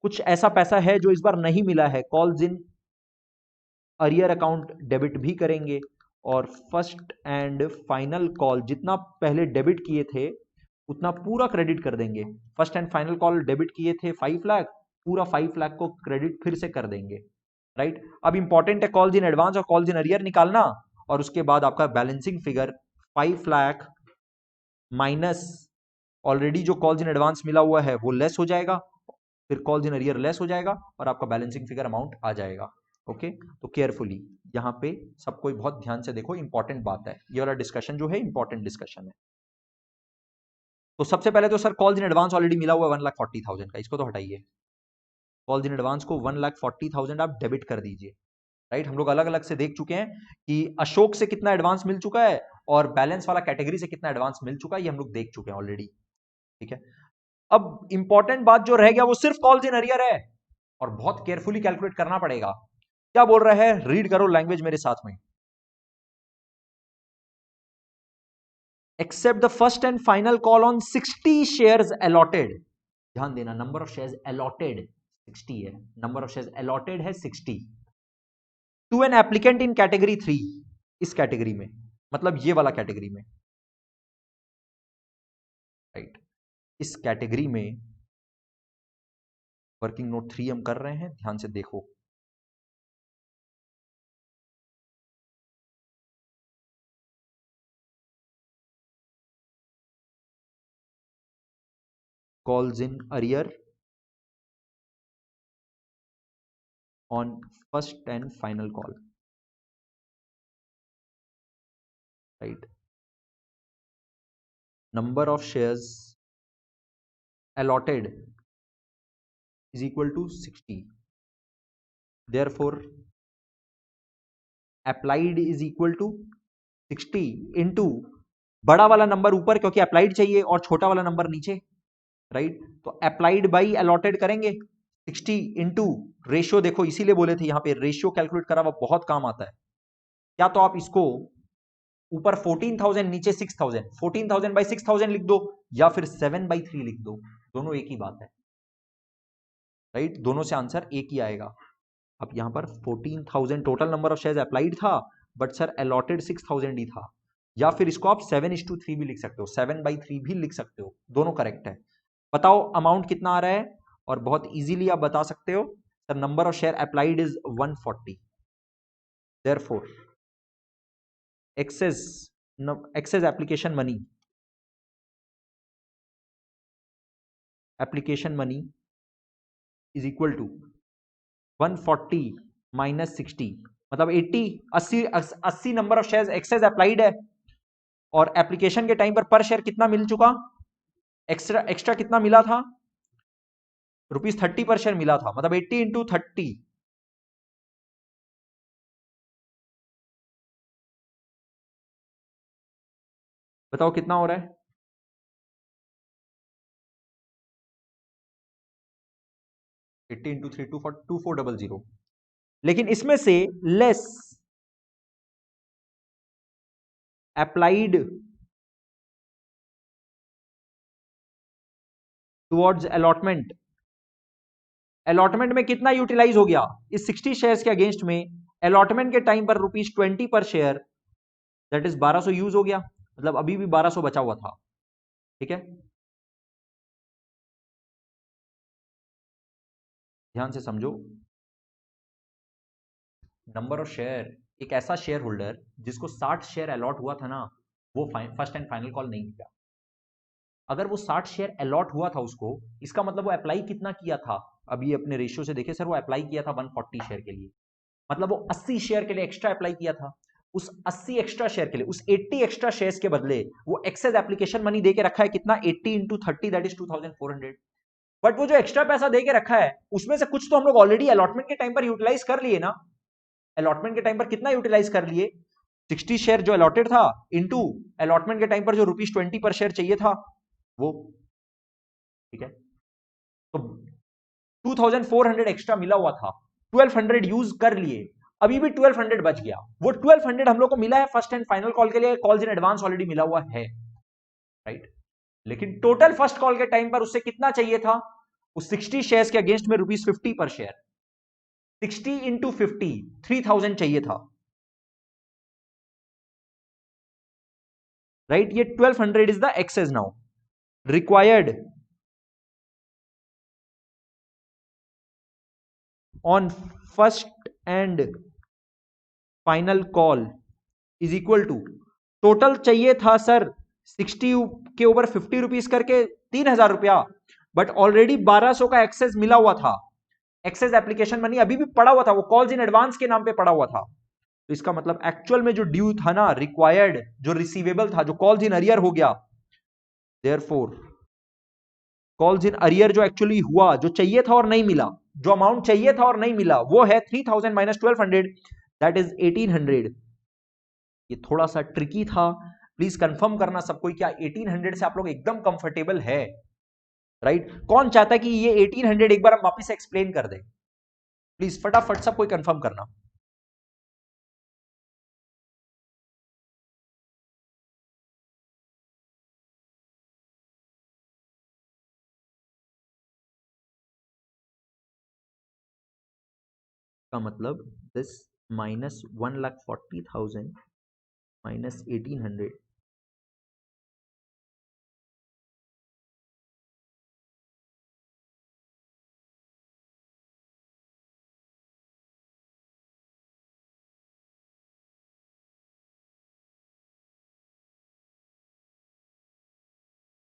कुछ ऐसा पैसा है जो इस बार नहीं मिला है, calls in arrear account debit भी करेंगे। और फर्स्ट एंड फाइनल कॉल जितना पहले डेबिट किए थे उतना पूरा क्रेडिट कर देंगे। First and final call debit किए थे 5 लाख, पूरा 5 लाख को क्रेडिट फिर से कर देंगे, राइट? अब इंपॉर्टेंट है कॉल्स इन एडवांस और कॉल्स इन अरियर निकालना, और उसके बाद आपका balancing figure 5 lakh minus already जो कॉल्स इन एडवांस मिला हुआ है वो लेस हो जाएगा, फिर कॉल्स इन अरियर लेस हो जाएगा, और आपका बैलेंसिंग फिगर अमाउंट आ जाएगा। ओके, तो केयरफुली यहाँ पे सबको बहुत ध्यान से देखो, इंपॉर्टेंट बात है, ये वाला डिस्कशन जो है इंपॉर्टेंट डिस्कशन है। तो सबसे पहले तो sir calls in advance already मिला हुआ है 1,40,000 का, इसको तो हटाइए। कॉल्स इन एडवांस को 1,40,000 आप डेबिट कर दीजिए, राइट? हम लोग अलग अलग से देख चुके हैं कि अशोक से कितना एडवांस मिल चुका है और बैलेंस वाला कैटेगरी से कितना एडवांस मिल चुका है, ये हम लोग देख चुके हैं ऑलरेडी, ठीक है? अब इंपॉर्टेंट बात जो रह गया वो सिर्फ कॉल्स इन अरियर है, और बहुत केयरफुली कैलकुलेट करना पड़ेगा। क्या बोल रहा है, रीड करो लैंग्वेज मेरे साथ में। Except the first and final call on 60 shares allotted. ध्यान देना, नंबर ऑफ शेयर्स अलॉटेड 60 है, नंबर ऑफ शेयर्स अलॉटेड है 60। To an applicant in category 3, इस कैटेगरी में, मतलब ये वाला कैटेगरी में, राइट, इस कैटेगरी में वर्किंग नोट 3 हम कर रहे हैं, ध्यान से देखो। Calls in arrear on first and final call, right? Number of shares allotted is equal to 60, therefore applied is equal to 60 into बड़ा वाला नंबर ऊपर क्योंकि अप्लाइड चाहिए और छोटा वाला नंबर नीचे, राइट? तो अप्लाइड बाई अलॉटेड करेंगे 60 इंटू रेशियो, देखो इसीलिए बोले थे यहां पे रेशियो कैलकुलेट करा हुआ बहुत काम आता है। क्या तो आप इसको ऊपर 14,000 नीचे 6,000, 14,000 बाई 6,000 लिख दो या फिर 7/3 लिख दो, दोनों एक ही बात है, राइट? दोनों से आंसर एक ही आएगा। अब यहां पर 14,000 total number of shares applied था, बट सर अलॉटेड 6,000 ही था, या फिर इसको आप 7:3 भी लिख सकते हो, 7/3 भी लिख सकते हो, दोनों करेक्ट है। बताओ अमाउंट कितना आ रहा है, और बहुत इजीली आप बता सकते हो sir number of share applied is 140, therefore excess application money is equal to 140 minus 60, मतलब 80 number of shares excess applied है, और एप्लीकेशन के टाइम पर शेयर कितना मिल चुका, एक्स्ट्रा कितना मिला था, ₹30 पर शेयर मिला था, मतलब 80 इंटू 30, बताओ कितना हो रहा है, 80 इंटू 3 2400, लेकिन इसमें से less applied towards allotment, allotment में कितना यूटिलाइज हो गया इस 60 शेयर्स के अगेंस्ट में, अलॉटमेंट के टाइम पर ₹20 पर शेयर, दैट इज 1200 यूज हो गया, मतलब अभी भी 1200 बचा हुआ था, ठीक है? ध्यान से समझो, नंबर ऑफ शेयर, एक ऐसा शेयर होल्डर जिसको 60 शेयर अलॉट हुआ था ना, वो फर्स्ट एंड फाइनल कॉल नहीं किया। अगर वो 60 शेयर अलॉट हुआ था उसको, इसका मतलब वो अप्लाई कितना किया था, अभी अपने रेशियो से देखे सर, वो अप्लाई किया था 140 शेयर के लिए, मतलब वो 80 शेयर के लिए एक्स्ट्रा अप्लाई किया था। उस 80 एक्स्ट्रा शेयर के लिए, उस 80 एक्स्ट्रा शेयर्स के बदले वो एक्सेस एप्लीकेशन मनी दे के रखा है कितना, 80 इंटू 30 दैट इज 2400। बट वो जो एक्स्ट्रा पैसा दे के रखा है उसमें से कुछ तो हम लोग ऑलरेडी अलॉटमेंट के टाइम पर यूटिलाइज कर लिए ना, अलॉटमेंट के टाइम पर कितना यूटिलाइज कर लिए, 60 शेयर जो अलॉटेड था इंटू अलॉटमेंट के टाइम पर जो ₹20 पर शेयर चाहिए था वो, ठीक है? तो 2400 एक्स्ट्रा मिला हुआ था, 1200 यूज कर लिए, अभी भी 1200 बच गया, वो 1200 हम लोग को मिला है फर्स्ट एंड फाइनल कॉल के लिए, कॉल्स इन एडवांस ऑलरेडी मिला हुआ है, राइट? लेकिन टोटल फर्स्ट कॉल के टाइम पर उससे कितना चाहिए था, उस 60 शेयर्स के अगेंस्ट में ₹50 पर शेयर, 60 इंटू 50 3000 चाहिए था, राइट? ये 1200 is the excess now required on first and final call is equal to, total चाहिए था सर 60 के ऊपर 50 रुपीज करके 3,000 रुपया, बट ऑलरेडी 1200 का एक्सेस मिला हुआ था, एक्सेस एप्लीकेशन मनी अभी भी पड़ा हुआ था, वो कॉल्स इन एडवांस के नाम पे पड़ा हुआ था। तो इसका मतलब एक्चुअल में जो ड्यू था ना, रिक्वायर्ड जो रिसीवेबल था, जो कॉल्स इन अरियर हो गया, देयरफॉर कॉल्स इन अरियर जो एक्चुअली हुआ, जो चाहिए था और नहीं मिला, जो अमाउंट चाहिए था और नहीं मिला, वो है 3000 माइनस 1200, दैट इज 1800। ये थोड़ा सा ट्रिकी था, प्लीज कंफर्म करना सबको, क्या 1800 से आप लोग एकदम कंफर्टेबल है, राइट? कौन चाहता है कि ये 1800 एक बार हम वापस एक्सप्लेन कर दें, प्लीज फटाफट सब कोई कंफर्म करना। का मतलब दिस माइनस 1,40,000 माइनस 1,800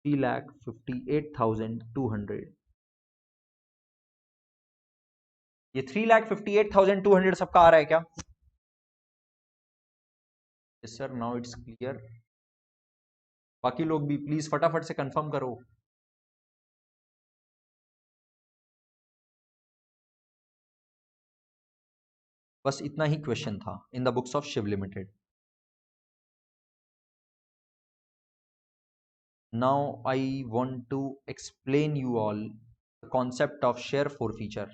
3,58,200। ये 3,58,200 सबका आ रहा है क्या? Yes sir, now it's clear. बाकी लोग भी प्लीज फटाफट से कंफर्म करो। बस इतना ही क्वेश्चन था in the books of Shiv limited. Now I want to explain you all the concept of share forfeiture.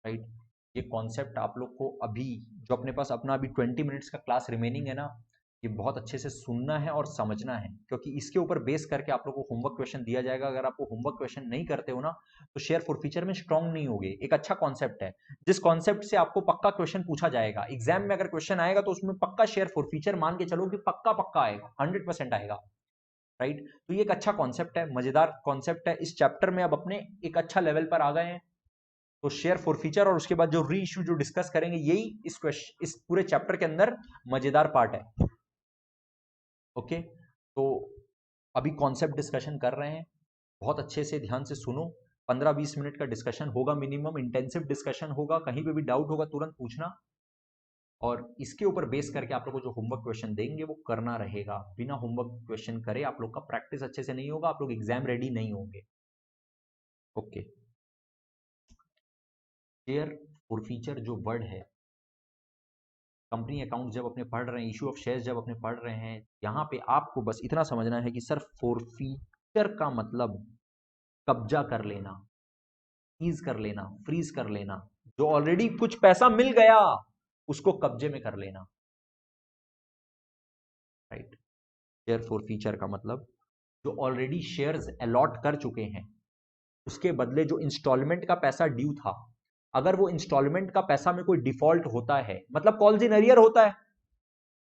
Right, ये कॉन्सेप्ट आप लोग को अभी जो अपने पास अपना अभी 20 मिनट्स का क्लास रिमेनिंग है ना, ये बहुत अच्छे से सुनना है और समझना है, क्योंकि इसके ऊपर बेस करके आप लोग को होमवर्क क्वेश्चन दिया जाएगा। अगर आप वो होमवर्क क्वेश्चन नहीं करते हो ना, तो शेयर फॉरफीचर में स्ट्रांग नहीं होगे। एक अच्छा कॉन्सेप्ट है जिस कॉन्सेप्ट से आपको पक्का क्वेश्चन पूछा जाएगा एग्जाम में। अगर क्वेश्चन आएगा तो उसमें पक्का शेयर फॉरफीचर मान के चलो कि पक्का पक्का आएगा, 100% आएगा। राइट, तो ये एक अच्छा कॉन्सेप्ट है, मजेदार कॉन्सेप्ट है। इस चैप्टर में अब अपने एक अच्छा लेवल पर आ गए हैं। तो शेयर फॉरफीचर और उसके बाद जो री इश्यू जो डिस्कस करेंगे, यही इस पूरे चैप्टर के अंदर मजेदार पार्ट है। ओके, तो अभी कॉन्सेप्ट डिस्कशन कर रहे हैं, बहुत अच्छे से ध्यान से सुनो। 15-20 मिनट का डिस्कशन होगा मिनिमम, इंटेंसिव डिस्कशन होगा। कहीं पे भी डाउट होगा तुरंत पूछना, और इसके ऊपर बेस करके आप लोग को जो होमवर्क क्वेश्चन देंगे वो करना रहेगा। बिना होमवर्क क्वेश्चन करे आप लोग का प्रैक्टिस अच्छे से नहीं होगा, आप लोग एग्जाम रेडी नहीं होंगे। ओके, शेयर फॉरफीचर जो वर्ड है, कंपनी अकाउंट जब अपने पढ़ रहे हैं, इशू ऑफ शेयर्स जब अपने पढ़ रहे हैं, यहाँ पे आपको बस इतना समझना है कि सर फॉरफीचर का मतलब कब्जा कर लेना, सीज कर लेना, फ्रीज कर लेना। जो ऑलरेडी कुछ पैसा मिल गया उसको कब्जे में कर लेना। राइट, शेयर फॉरफीचर का मतलब जो ऑलरेडी शेयर्स अलॉट कर चुके हैं, उसके बदले जो इंस्टॉलमेंट का पैसा ड्यू था, अगर वो इंस्टॉलमेंट का पैसा में कोई डिफॉल्ट होता है, मतलब कॉल्स इन अरियर होता है,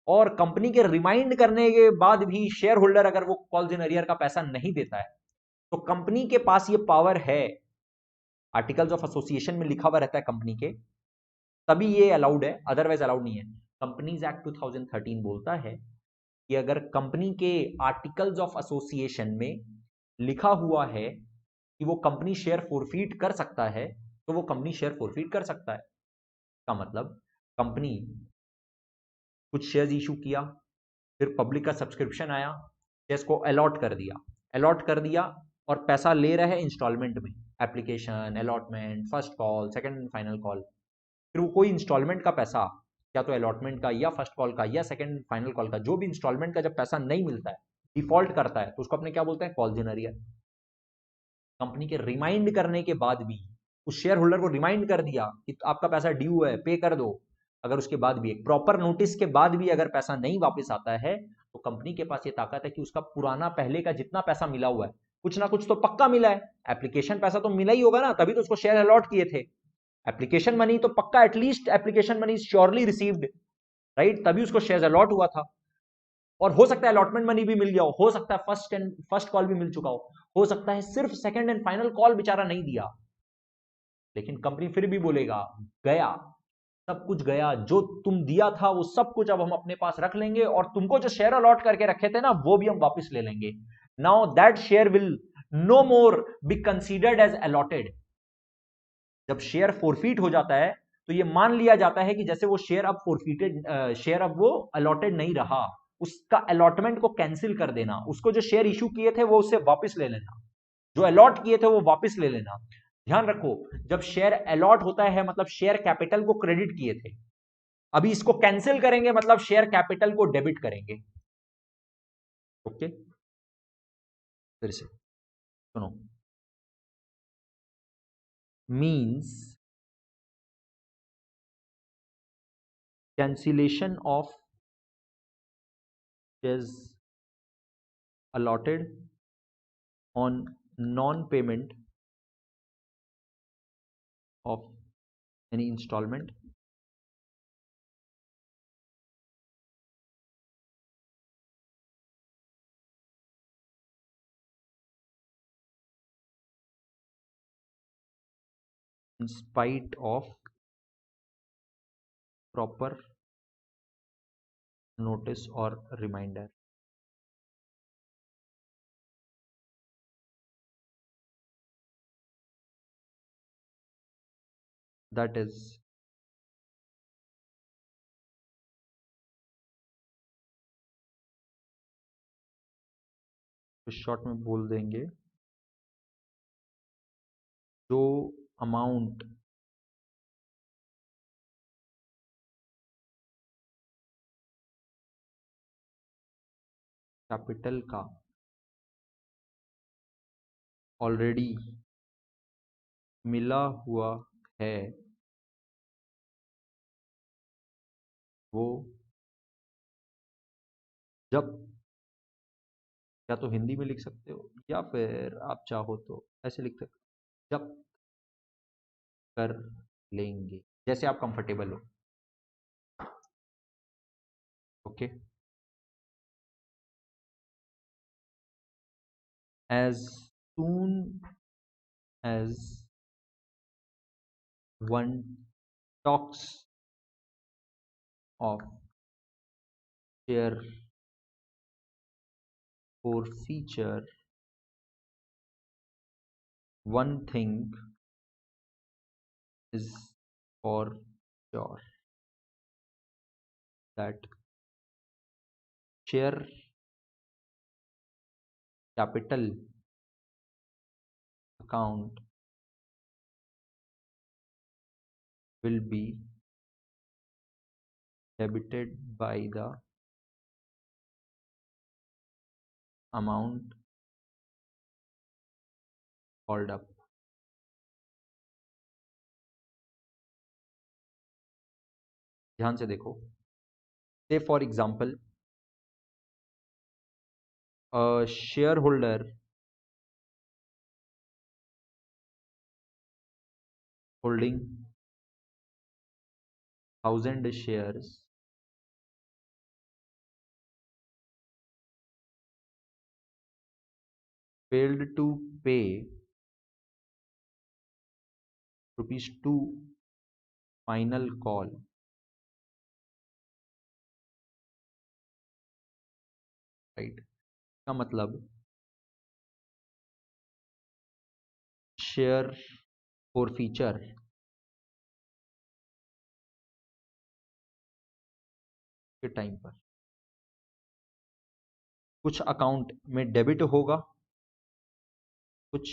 और कंपनी के रिमाइंड करने के बाद भी शेयर होल्डर अगर वो कॉल्स इन अरियर का पैसा नहीं देता है, तो कंपनी के पास ये पावर है, आर्टिकल्स ऑफ एसोसिएशन में लिखा हुआ रहता है कंपनी के, तभी ये अलाउड है, अदरवाइज अलाउड नहीं है। कंपनीज एक्ट 2013 बोलता है कि अगर कंपनी के आर्टिकल्स ऑफ एसोसिएशन में लिखा हुआ है कि वो कंपनी शेयर फॉरफीट कर सकता है, तो वो कंपनी शेयर फॉरफीट कर सकता है। का मतलब कंपनी कुछ शेयर्स इशू किया, फिर पब्लिक का सब्सक्रिप्शन आया, शेयर्स को अलॉट कर दिया और पैसा ले रहा है इंस्टॉलमेंट में, application, allotment, first call, second and final call. फिर वो कोई इंस्टॉलमेंट का पैसा, या तो अलॉटमेंट का या फर्स्ट कॉल का या सेकंड फाइनल कॉल का, जो भी इंस्टॉलमेंट का जब पैसा नहीं मिलता है, डिफॉल्ट करता है, तो उसको अपने क्या बोलते हैं, कॉल्स इन अरियर। कंपनी के रिमाइंड करने के बाद भी, उस शेयर होल्डर को रिमाइंड कर दिया कि आपका पैसा ड्यू है, पे कर दो, अगर उसके बाद भी एक प्रॉपर नोटिस के बाद भी अगर पैसा नहीं वापस आता है, तो कंपनी के पास ये ताकत है कि उसका पुराना पहले का जितना पैसा मिला हुआ है, कुछ ना कुछ तो पक्का मिला है, एप्लीकेशन पैसा तो मिला ही होगा ना, तभी तो उसको शेयर अलॉट किए थे। एप्लीकेशन मनी तो पक्का, at least application money surely received, right, तभी उसको शेयर अलॉट हुआ था। और हो सकता है अलॉटमेंट मनी भी मिल गया हो सकता है फर्स्ट कॉल भी मिल चुका हो सकता है सिर्फ सेकंड एंड फाइनल कॉल बेचारा नहीं दिया, लेकिन कंपनी फिर भी बोलेगा गया, सब कुछ गया, जो तुम दिया था वो सब कुछ अब हम अपने पास रख लेंगे, और तुमको जो शेयर अलॉट करके रखे थे ना, वो भी हम वापस ले लेंगे। Now that share will no more be considered as allotted. जब शेयर फॉरफीट हो जाता है तो ये मान लिया जाता है कि जैसे वो शेयर अब फॉरफीटेड, शेयर अब वो अलॉटेड नहीं रहा, उसका अलॉटमेंट को कैंसिल कर देना, उसको जो शेयर इशू किए थे वो उससे वापस ले लेना, जो अलॉट किए थे वो वापस ले लेना। ध्यान रखो, जब शेयर अलॉट होता है मतलब शेयर कैपिटल को क्रेडिट किए थे, अभी इसको कैंसिल करेंगे मतलब शेयर कैपिटल को डेबिट करेंगे। ओके, फिर से सुनो, means cancellation of shares allotted on non-payment of any installment in spite of proper notice or reminder. That is short में बोल देंगे, जो अमाउंट कैपिटल का ऑलरेडी मिला हुआ है वो जब, या तो हिंदी में लिख सकते हो या फिर आप चाहो तो ऐसे लिख सकते हो, जब कर लेंगे, जैसे आप कंफर्टेबल हो। Okay, as soon as one talks of share forfeiture, one thing is for sure, that share capital account will be debited by the amount called up. ध्यान से देखो, say for example a shareholder holding 1000 shares failed to pay ₹2 final call, right. का मतलब share forfeiture के time पर कुछ account में debit होगा, कुछ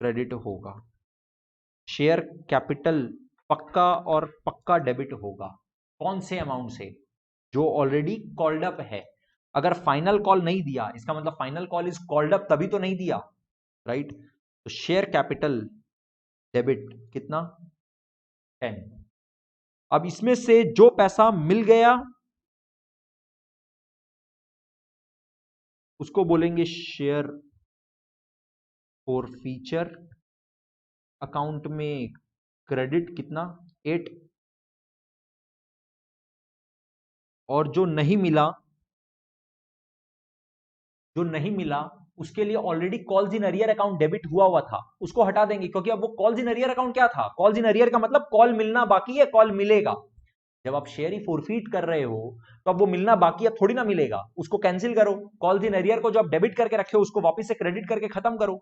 क्रेडिट होगा। शेयर कैपिटल पक्का और पक्का डेबिट होगा। कौन से अमाउंट से? जो ऑलरेडी कॉल्ड अप है। अगर फाइनल कॉल नहीं दिया, इसका मतलब final call is called up, तभी तो नहीं दिया, राइट। तो शेयर कैपिटल डेबिट कितना? 10। अब इसमें से जो पैसा मिल गया उसको बोलेंगे शेयर फॉरफीचर। अकाउंट में क्रेडिट कितना? 8। और जो नहीं मिला, उसके लिए already calls in arrear account debit हुआ था, उसको हटा देंगे, क्योंकि अब वो कॉल्स इन अरियर अकाउंट क्या था? कॉल्स इन अरियर का मतलब कॉल मिलना बाकी है, कॉल मिलेगा। जब आप शेयर ही फॉरफीट कर रहे हो तो अब वो मिलना बाकी है, थोड़ी ना मिलेगा, उसको कैंसिल करो। कॉल्स इन अरियर को जो आप डेबिट करके रखे हो उसको वापस से क्रेडिट करके खत्म करो।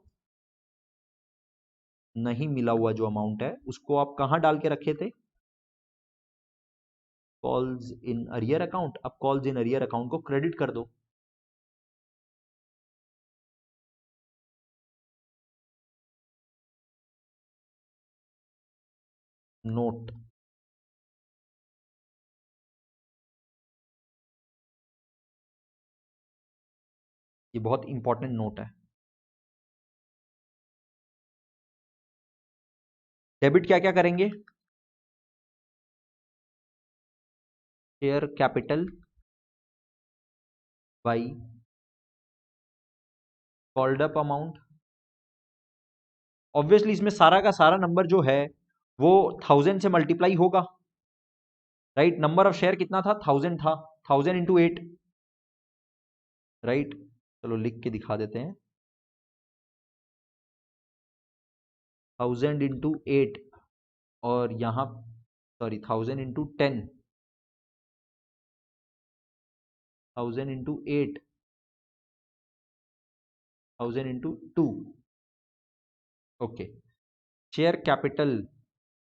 नहीं मिला हुआ जो अमाउंट है उसको आप कहां डाल के रखे थे? Calls in arrear account. अब कॉल्स इन अरियर अकाउंट को क्रेडिट कर दो। नोट, ये बहुत इंपॉर्टेंट नोट है। डेबिट क्या क्या करेंगे? Share capital by called up amount. Obviously इसमें सारा का सारा नंबर जो है वो 1000 से मल्टीप्लाई होगा, राइट। नंबर ऑफ शेयर कितना था? 1000 था, 1000 इंटू 8, राइट। चलो लिख के दिखा देते हैं, 1000 इंटू 8, और यहां sorry 1000 into 10, 1000 into 8, 1000 into 2। Okay, share capital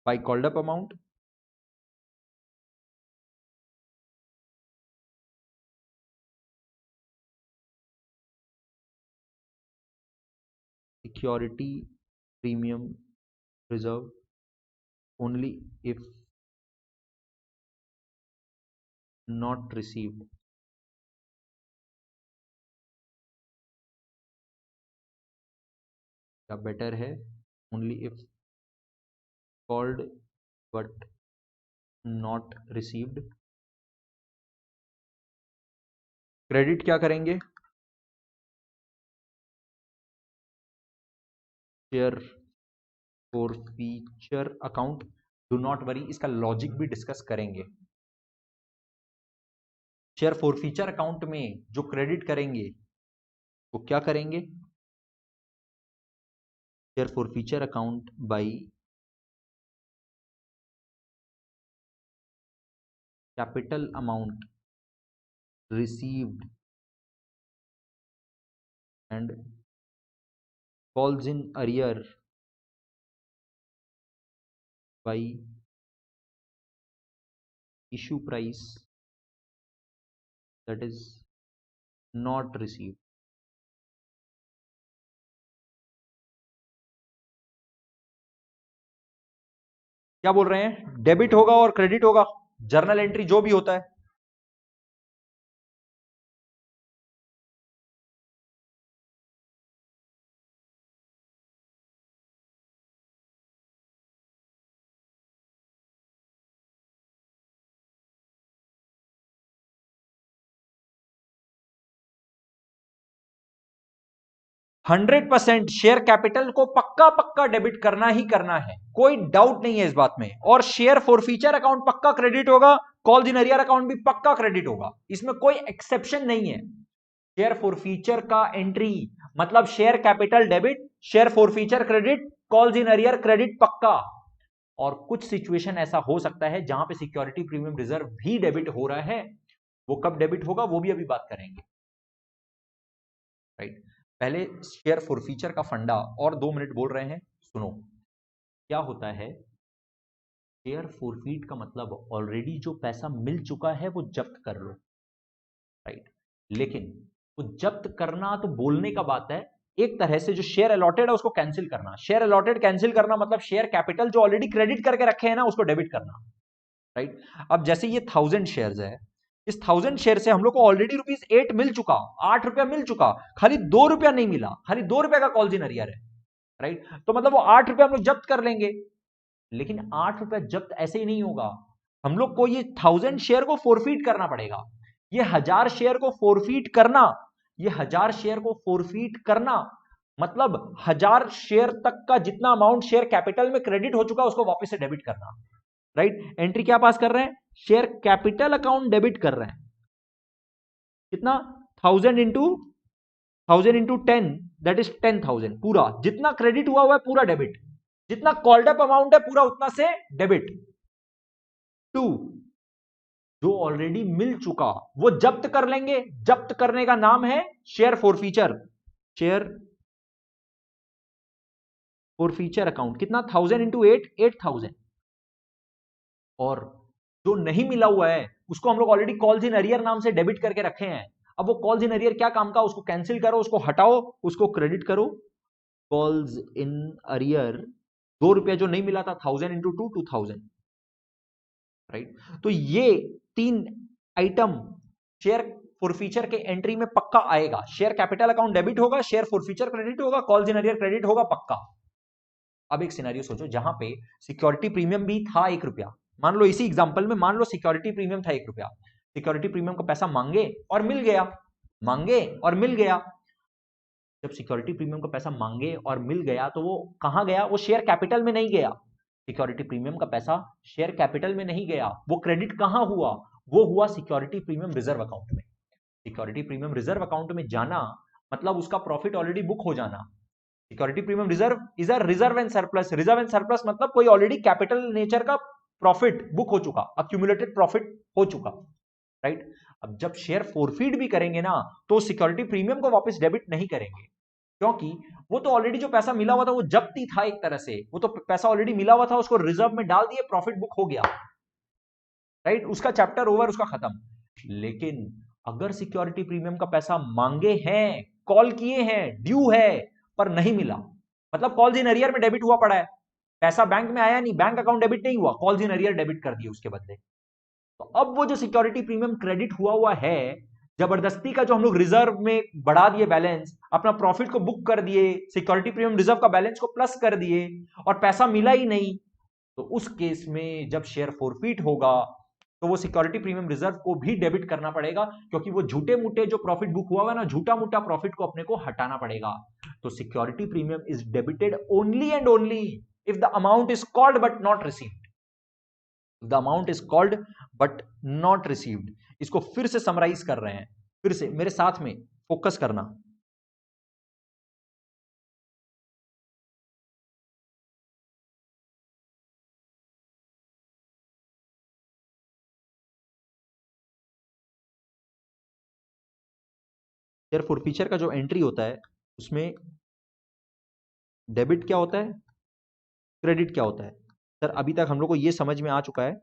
by called up amount, security premium reserve only if not received. या बेटर है only if called but not received. Credit क्या करेंगे? Share forfeiture account. Do not worry, इसका logic भी discuss करेंगे। Share forfeiture account में जो credit करेंगे वो क्या करेंगे? Share forfeiture account by capital amount received and falls in arrear by issue price that is not received। क्या बोल रहे हैं? डेबिट होगा और क्रेडिट होगा, जर्नल एंट्री जो भी होता है। 100% शेयर कैपिटल को पक्का पक्का डेबिट करना ही करना है, कोई डाउट नहीं है इस बात में। और शेयर फॉरफीचर अकाउंट पक्का क्रेडिट होगा, कॉल्स इन अरियर अकाउंट भी पक्का क्रेडिट होगा, इसमें कोई एक्सेप्शन नहीं है। शेयर फॉरफीचर का एंट्री मतलब share capital debit, share forfeiture credit, calls in arrear credit पक्का। और कुछ सिचुएशन ऐसा हो सकता है जहां पे सिक्योरिटी प्रीमियम रिजर्व भी डेबिट हो रहा है, वो कब डेबिट होगा वो भी अभी बात करेंगे, राइट। पहले शेयर फॉरफीचर का फंडा, और 2 मिनट बोल रहे हैं, सुनो। क्या होता है? शेयर फॉरफीट का मतलब ऑलरेडी जो पैसा मिल चुका है वो जब्त कर लो, राइट। लेकिन वो जब्त करना तो बोलने का बात है, एक तरह से जो शेयर अलॉटेड है उसको कैंसिल करना। शेयर अलॉटेड कैंसिल करना मतलब शेयर कैपिटल जो ऑलरेडी क्रेडिट करके रखे हैं ना उसको डेबिट करना, राइट। अब जैसे ये 1000 शेयर्स है, इस 1000 शेयर से हम लोग को ऑलरेडी ₹8 मिल चुका, 8 रुपया मिल चुका, खाली 2 रुपया नहीं मिला, खाली 2 रुपया का कॉल्स इन अरियर है, राइट। तो मतलब वो 8 रुपया हम लोग जब्त कर लेंगे। लेकिन 8 रुपया जब्त ऐसे ही नहीं होगा, हम लोग को ये 1000 शेयर को फोरफीट करना पड़ेगा। ये 1000 शेयर को फोरफीट करना, ये 1000 शेयर को फोरफीट करना मतलब 1000 शेयर तक का जितना अमाउंट शेयर कैपिटल में क्रेडिट हो चुका उसको वापस से डेबिट करना, राइट। एंट्री क्या पास कर रहे हैं? शेयर कैपिटल अकाउंट डेबिट कर रहे हैं। कितना? 1000 इंटू 10, दैट इज 10,000। पूरा जितना क्रेडिट हुआ है पूरा डेबिट, जितना कॉल्ड अप अमाउंट है पूरा उतना से डेबिट। 2, जो ऑलरेडी मिल चुका वो जब्त कर लेंगे, जब्त करने का नाम है share forfeiture. Share forfeiture account कितना? 1000 इंटू 8, 8000। और जो नहीं मिला हुआ है उसको हम लोग ऑलरेडी कॉल्स इन अरियर नाम से डेबिट करके रखे हैं। अब वो कॉल्स इन अरियर क्या काम का? उसको कैंसिल करो, उसको हटाओ, उसको क्रेडिट करो। कॉल्स इन अरियर 2 रुपया जो नहीं मिला था, 1000 इंटू 2, 2000, राइट। तो ये 3 आइटम शेयर फॉरफीचर के एंट्री में पक्का आएगा। शेयर कैपिटल अकाउंट डेबिट होगा, शेयर फॉरफीचर क्रेडिट होगा, कॉल्स इन अरियर क्रेडिट होगा पक्का। अब एक सिनेरियो सोचो जहां पे सिक्योरिटी प्रीमियम भी था 1 रुपया। मान लो इसी एग्जांपल में मान लो सिक्योरिटी प्रीमियम था 1 रुपया, सिक्योरिटी प्रीमियम का पैसा मांगे और मिल गया, मांगे और मिल गया। जब सिक्योरिटी प्रीमियम का पैसा मांगे और मिल गया तो वो कहां गया? वो शेयर कैपिटल में नहीं गया। सिक्योरिटी प्रीमियम का पैसा शेयर कैपिटल में नहीं गया, वो क्रेडिट कहां हुआ? वो हुआ सिक्योरिटी प्रीमियम रिजर्व अकाउंट में। सिक्योरिटी प्रीमियम रिजर्व अकाउंट में जाना मतलब उसका प्रॉफिट ऑलरेडी बुक हो जाना। Security premium reserve is a reserve and surplus. Reserve and surplus मतलब कोई ऑलरेडी कैपिटल नेचर का प्रॉफिट बुक हो चुका, अक्यूमुलेटेड प्रॉफिट हो चुका, राइट। अब जब शेयर फोरफीट भी करेंगे ना तो सिक्योरिटी प्रीमियम को वापस डेबिट नहीं करेंगे, क्योंकि वो तो ऑलरेडी जो पैसा मिला हुआ था वो जब्ती था एक तरह से, वो तो पैसा ऑलरेडी मिला हुआ था, उसको रिजर्व में डाल दिए, प्रॉफिट बुक हो गया, राइट। उसका चैप्टर ओवर, उसका खत्म। लेकिन अगर सिक्योरिटी प्रीमियम का पैसा मांगे हैं, कॉल किए हैं, ड्यू है पर नहीं मिला, मतलब कॉल्स इन अरियर में डेबिट हुआ पड़ा है, पैसा बैंक में आया नहीं, बैंक अकाउंट डेबिट नहीं हुआ, कॉल्स इन अरियर डेबिट कर दिए उसके बदले, तो अब वो जो सिक्योरिटी प्रीमियम क्रेडिट हुआ है, जबरदस्ती का जो हम लोग रिजर्व में बढ़ा दिए बैलेंस, अपना प्रॉफिट को बुक कर दिए, सिक्योरिटी प्रीमियम रिजर्व का बैलेंस को प्लस कर दिए और पैसा मिला ही नहीं, तो उस केस में जब शेयर फोरफीट होगा तो वो सिक्योरिटी प्रीमियम रिजर्व को भी डेबिट करना पड़ेगा, क्योंकि वो झूठे मूठे जो प्रॉफिट बुक हुआ है ना, झूठा मूठा प्रॉफिट को अपने को हटाना पड़ेगा। तो security premium is debited only and only if the amount is called but not received. The amount is called but not received. इसको फिर से समराइज कर रहे हैं, फिर से मेरे साथ में फोकस करना। शेयर फॉरफीचर का जो एंट्री होता है उसमें डेबिट क्या होता है, क्रेडिट क्या होता है? सर अभी तक हम लोग को यह समझ में आ चुका है,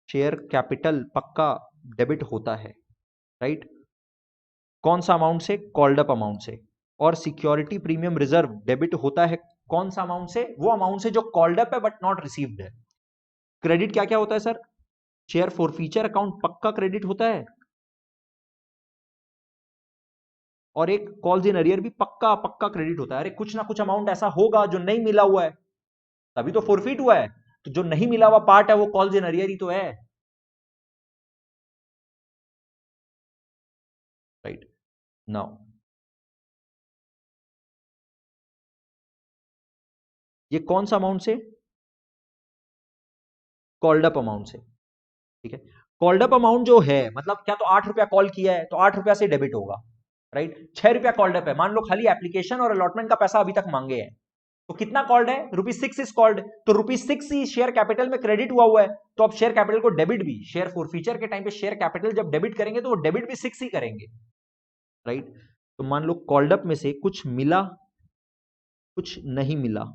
शेयर कैपिटल पक्का डेबिट होता है, राइट। कौन सा अमाउंट से? कॉल्ड अप अमाउंट से। और सिक्योरिटी प्रीमियम रिजर्व डेबिट होता है कौन सा अमाउंट से? वो अमाउंट से जो कॉल्ड अप है बट नॉट रिसीव्ड है। क्रेडिट क्या क्या होता है सर? शेयर फॉरफीचर अकाउंट पक्का क्रेडिट होता है, और एक कॉल्स इन अरियर भी पक्का पक्का क्रेडिट होता है। अरे कुछ ना कुछ अमाउंट ऐसा होगा जो नहीं मिला हुआ है, तभी तो फॉरफीट हुआ है, तो जो नहीं मिला हुआ पार्ट है वो कॉल्स इन अरियर ही तो है, राइट। नाउ ये कौन सा अमाउंट से? कॉल्ड अप अमाउंट से, ठीक है। कॉल्ड अप अमाउंट जो है मतलब क्या, तो 8 रुपया कॉल किया है तो 8 रुपया से डेबिट होगा, राइट। 6 रुपया कॉल्ड अप है, मान लो खाली एप्लीकेशन और अलॉटमेंट का पैसा अभी तक मांगे हैं, तो कितना कॉल्ड है? ₹6 इज कॉल्ड, तो ₹6 ही शेयर कैपिटल में क्रेडिट हुआ है, तो अब शेयर कैपिटल को डेबिट भी, शेयर फॉरफीचर के टाइम पे शेयर कैपिटल जब डेबिट करेंगे तो वो डेबिट भी 6 ही करेंगे, राइट। तो मान लो कॉल्ड अप में से कुछ मिला, कुछ नहीं मिला,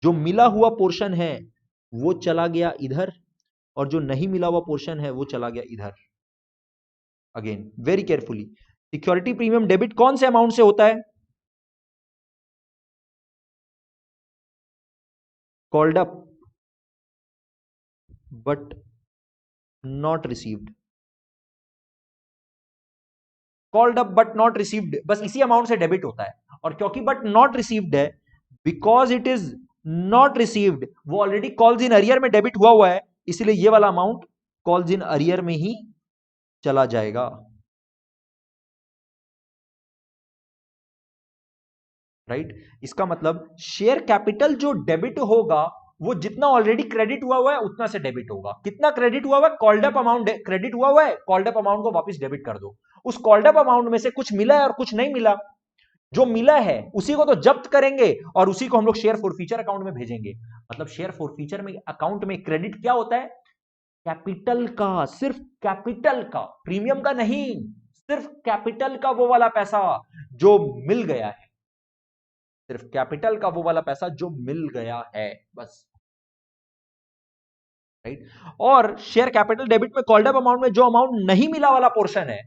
जो मिला हुआ पोर्शन है वो चला गया इधर, और जो नहीं मिला हुआ पोर्शन है वो चला गया इधर। Again very carefully, security premium debit कौन से अमाउंट से होता है? Called up but not received, called up but not received, बस इसी अमाउंट से डेबिट होता है। और क्योंकि बट नॉट रिसीव्ड है, because it is not received, वो ऑलरेडी कॉल्स इन अरियर में डेबिट हुआ है, इसलिए ये वाला अमाउंट कॉल्स इन अरियर में ही चला जाएगा, राइट। इसका मतलब शेयर कैपिटल जो डेबिट होगा वो जितना ऑलरेडी क्रेडिट हुआ है उतना से डेबिट होगा। कितना क्रेडिट हुआ है? कॉल्ड अप अमाउंट क्रेडिट हुआ है, कॉल्ड अप अमाउंट को वापस डेबिट कर दो। उस कॉल्ड अप अमाउंट में से कुछ मिला है और कुछ नहीं मिला, जो मिला है उसी को तो जब्त करेंगे और उसी को हम लोग शेयर फॉरफीचर अकाउंट में भेजेंगे। मतलब शेयर फॉरफीचर में अकाउंट में क्रेडिट क्या होता है? कैपिटल का, सिर्फ कैपिटल का, प्रीमियम का नहीं, सिर्फ कैपिटल का वो वाला पैसा जो मिल गया है, सिर्फ कैपिटल का वो वाला पैसा जो मिल गया है, बस, राइट। और शेयर कैपिटल डेबिट में कॉल्ड अप अमाउंट में जो अमाउंट नहीं मिला वाला पोर्शन है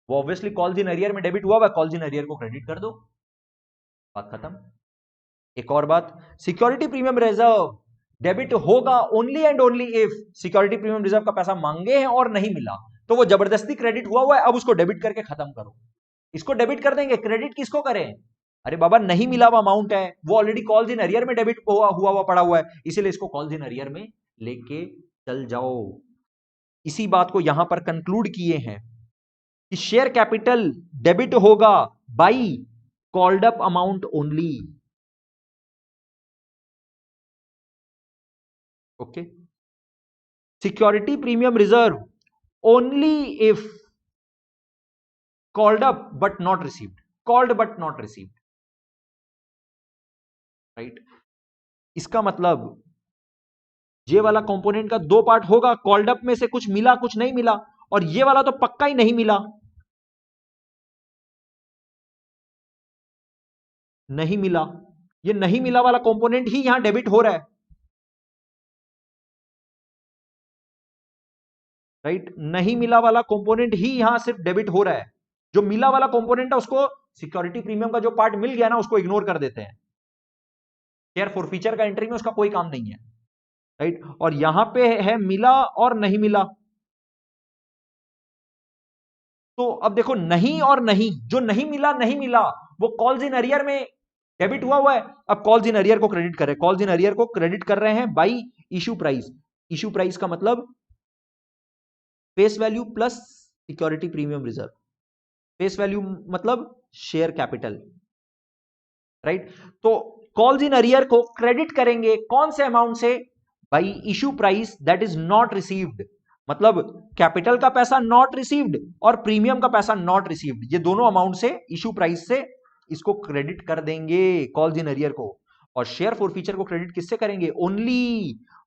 वो ऑब्वियसली कॉल्स इन अरियर में डेबिट हुआ है, कॉल्स इन अरियर को क्रेडिट कर दो, बात खत्म। एक और बात, सिक्योरिटी प्रीमियम रिजर्व डेबिट होगा only and only if security premium reserve का पैसा मांगे हैं और नहीं मिला, तो वो जबरदस्ती क्रेडिट हुआ है, अब उसको डेबिट करके खत्म करो। इसको डेबिट कर देंगे, क्रेडिट किसको करें? अरे बाबा नहीं मिला हुआ अमाउंट है, वो ऑलरेडी कॉल्स इन अरियर में डेबिट हुआ पड़ा हुआ है, इसीलिए इसको कॉल्स इन अरियर में लेके चल जाओ। इसी बात को यहां पर कंक्लूड किए हैं कि शेयर कैपिटल डेबिट होगा by called up amount only. Okay, security premium reserve only if called up but not received, called but not received, right. इसका मतलब ये वाला कंपोनेंट का दो पार्ट होगा, कॉल्ड अप में से कुछ मिला कुछ नहीं मिला, और ये वाला तो पक्का ही नहीं मिला, नहीं मिला। ये नहीं मिला वाला कंपोनेंट ही यहां डेबिट हो रहा है, राइट। नहीं मिला वाला कंपोनेंट ही यहां सिर्फ डेबिट हो रहा है, जो मिला वाला कंपोनेंट है उसको, सिक्योरिटी प्रीमियम का जो पार्ट मिल गया ना उसको इग्नोर कर देते हैं, शेयर फॉरफीचर का एंट्री में उसका कोई काम नहीं है, राइट। और यहां पे है मिला और नहीं मिला। तो अब देखो नहीं और नहीं, जो नहीं मिला नहीं मिला वो कॉल्स इन अरियर में डेबिट हुआ है, अब कॉल्स इन अरियर को क्रेडिट कर रहे हैं, कॉल्स इन अरियर को क्रेडिट कर रहे हैं by issue price. Issue price का मतलब face value plus security premium reserve, face value मतलब शेयर कैपिटल, राइट। तो कॉल्स इन अरियर को क्रेडिट करेंगे कौन से अमाउंट से? By issue price that is not received, मतलब कैपिटल का पैसा नॉट रिसीव्ड और प्रीमियम का पैसा नॉट रिसीव्ड, ये दोनों अमाउंट से इशू प्राइस से इसको क्रेडिट कर देंगे कॉल्स इन अरियर को। और शेयर फॉरफीचर को क्रेडिट किससे करेंगे?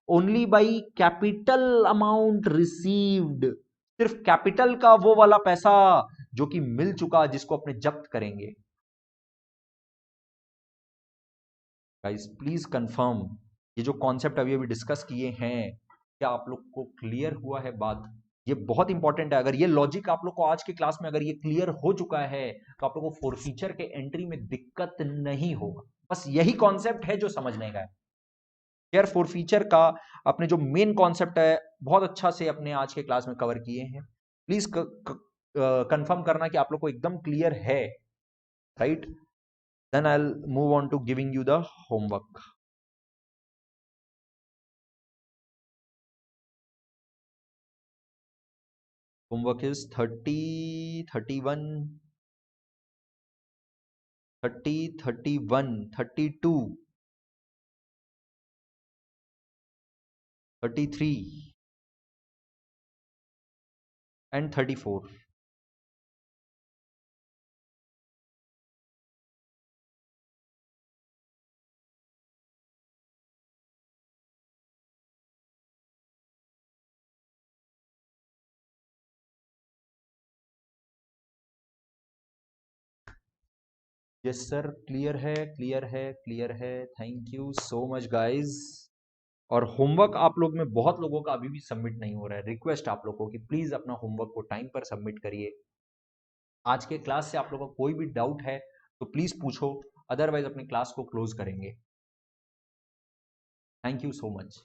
Only by capital amount received, सिर्फ कैपिटल का वो वाला पैसा जो कि मिल चुका, जिसको अपने जब्त करेंगे। गाइस प्लीज कंफर्म, ये जो कॉन्सेप्ट अभी अभी डिस्कस किए हैं, क्या आप लोग को क्लियर हुआ है बात? ये बहुत इंपॉर्टेंट है, अगर ये लॉजिक आप लोग को आज की क्लास में अगर ये क्लियर हो चुका है तो आप लोग को फॉरफीचर के एंट्री में दिक्कत नहीं होगा। बस यही कॉन्सेप्ट है जो समझने का है। शेयर फॉरफीचर का अपने जो मेन कॉन्सेप्ट है बहुत अच्छा से अपने आज के क्लास में कवर किए हैं। प्लीज कंफर्म करना कि आप लोग को एकदम क्लियर है, right. Then I'll move on to giving you the homework. Homework is 30, 31, 30, 31, 32, 33 and 34. Yes sir, clear है, क्लियर है, क्लियर है। Thank you so much guys. और होमवर्क आप लोग में बहुत लोगों का अभी भी सबमिट नहीं हो रहा है, रिक्वेस्ट आप लोगों की प्लीज अपना होमवर्क को टाइम पर सबमिट करिए। आज के क्लास से आप लोगों को कोई भी डाउट है तो प्लीज पूछो, अदरवाइज अपनी क्लास को क्लोज करेंगे। Thank you so much.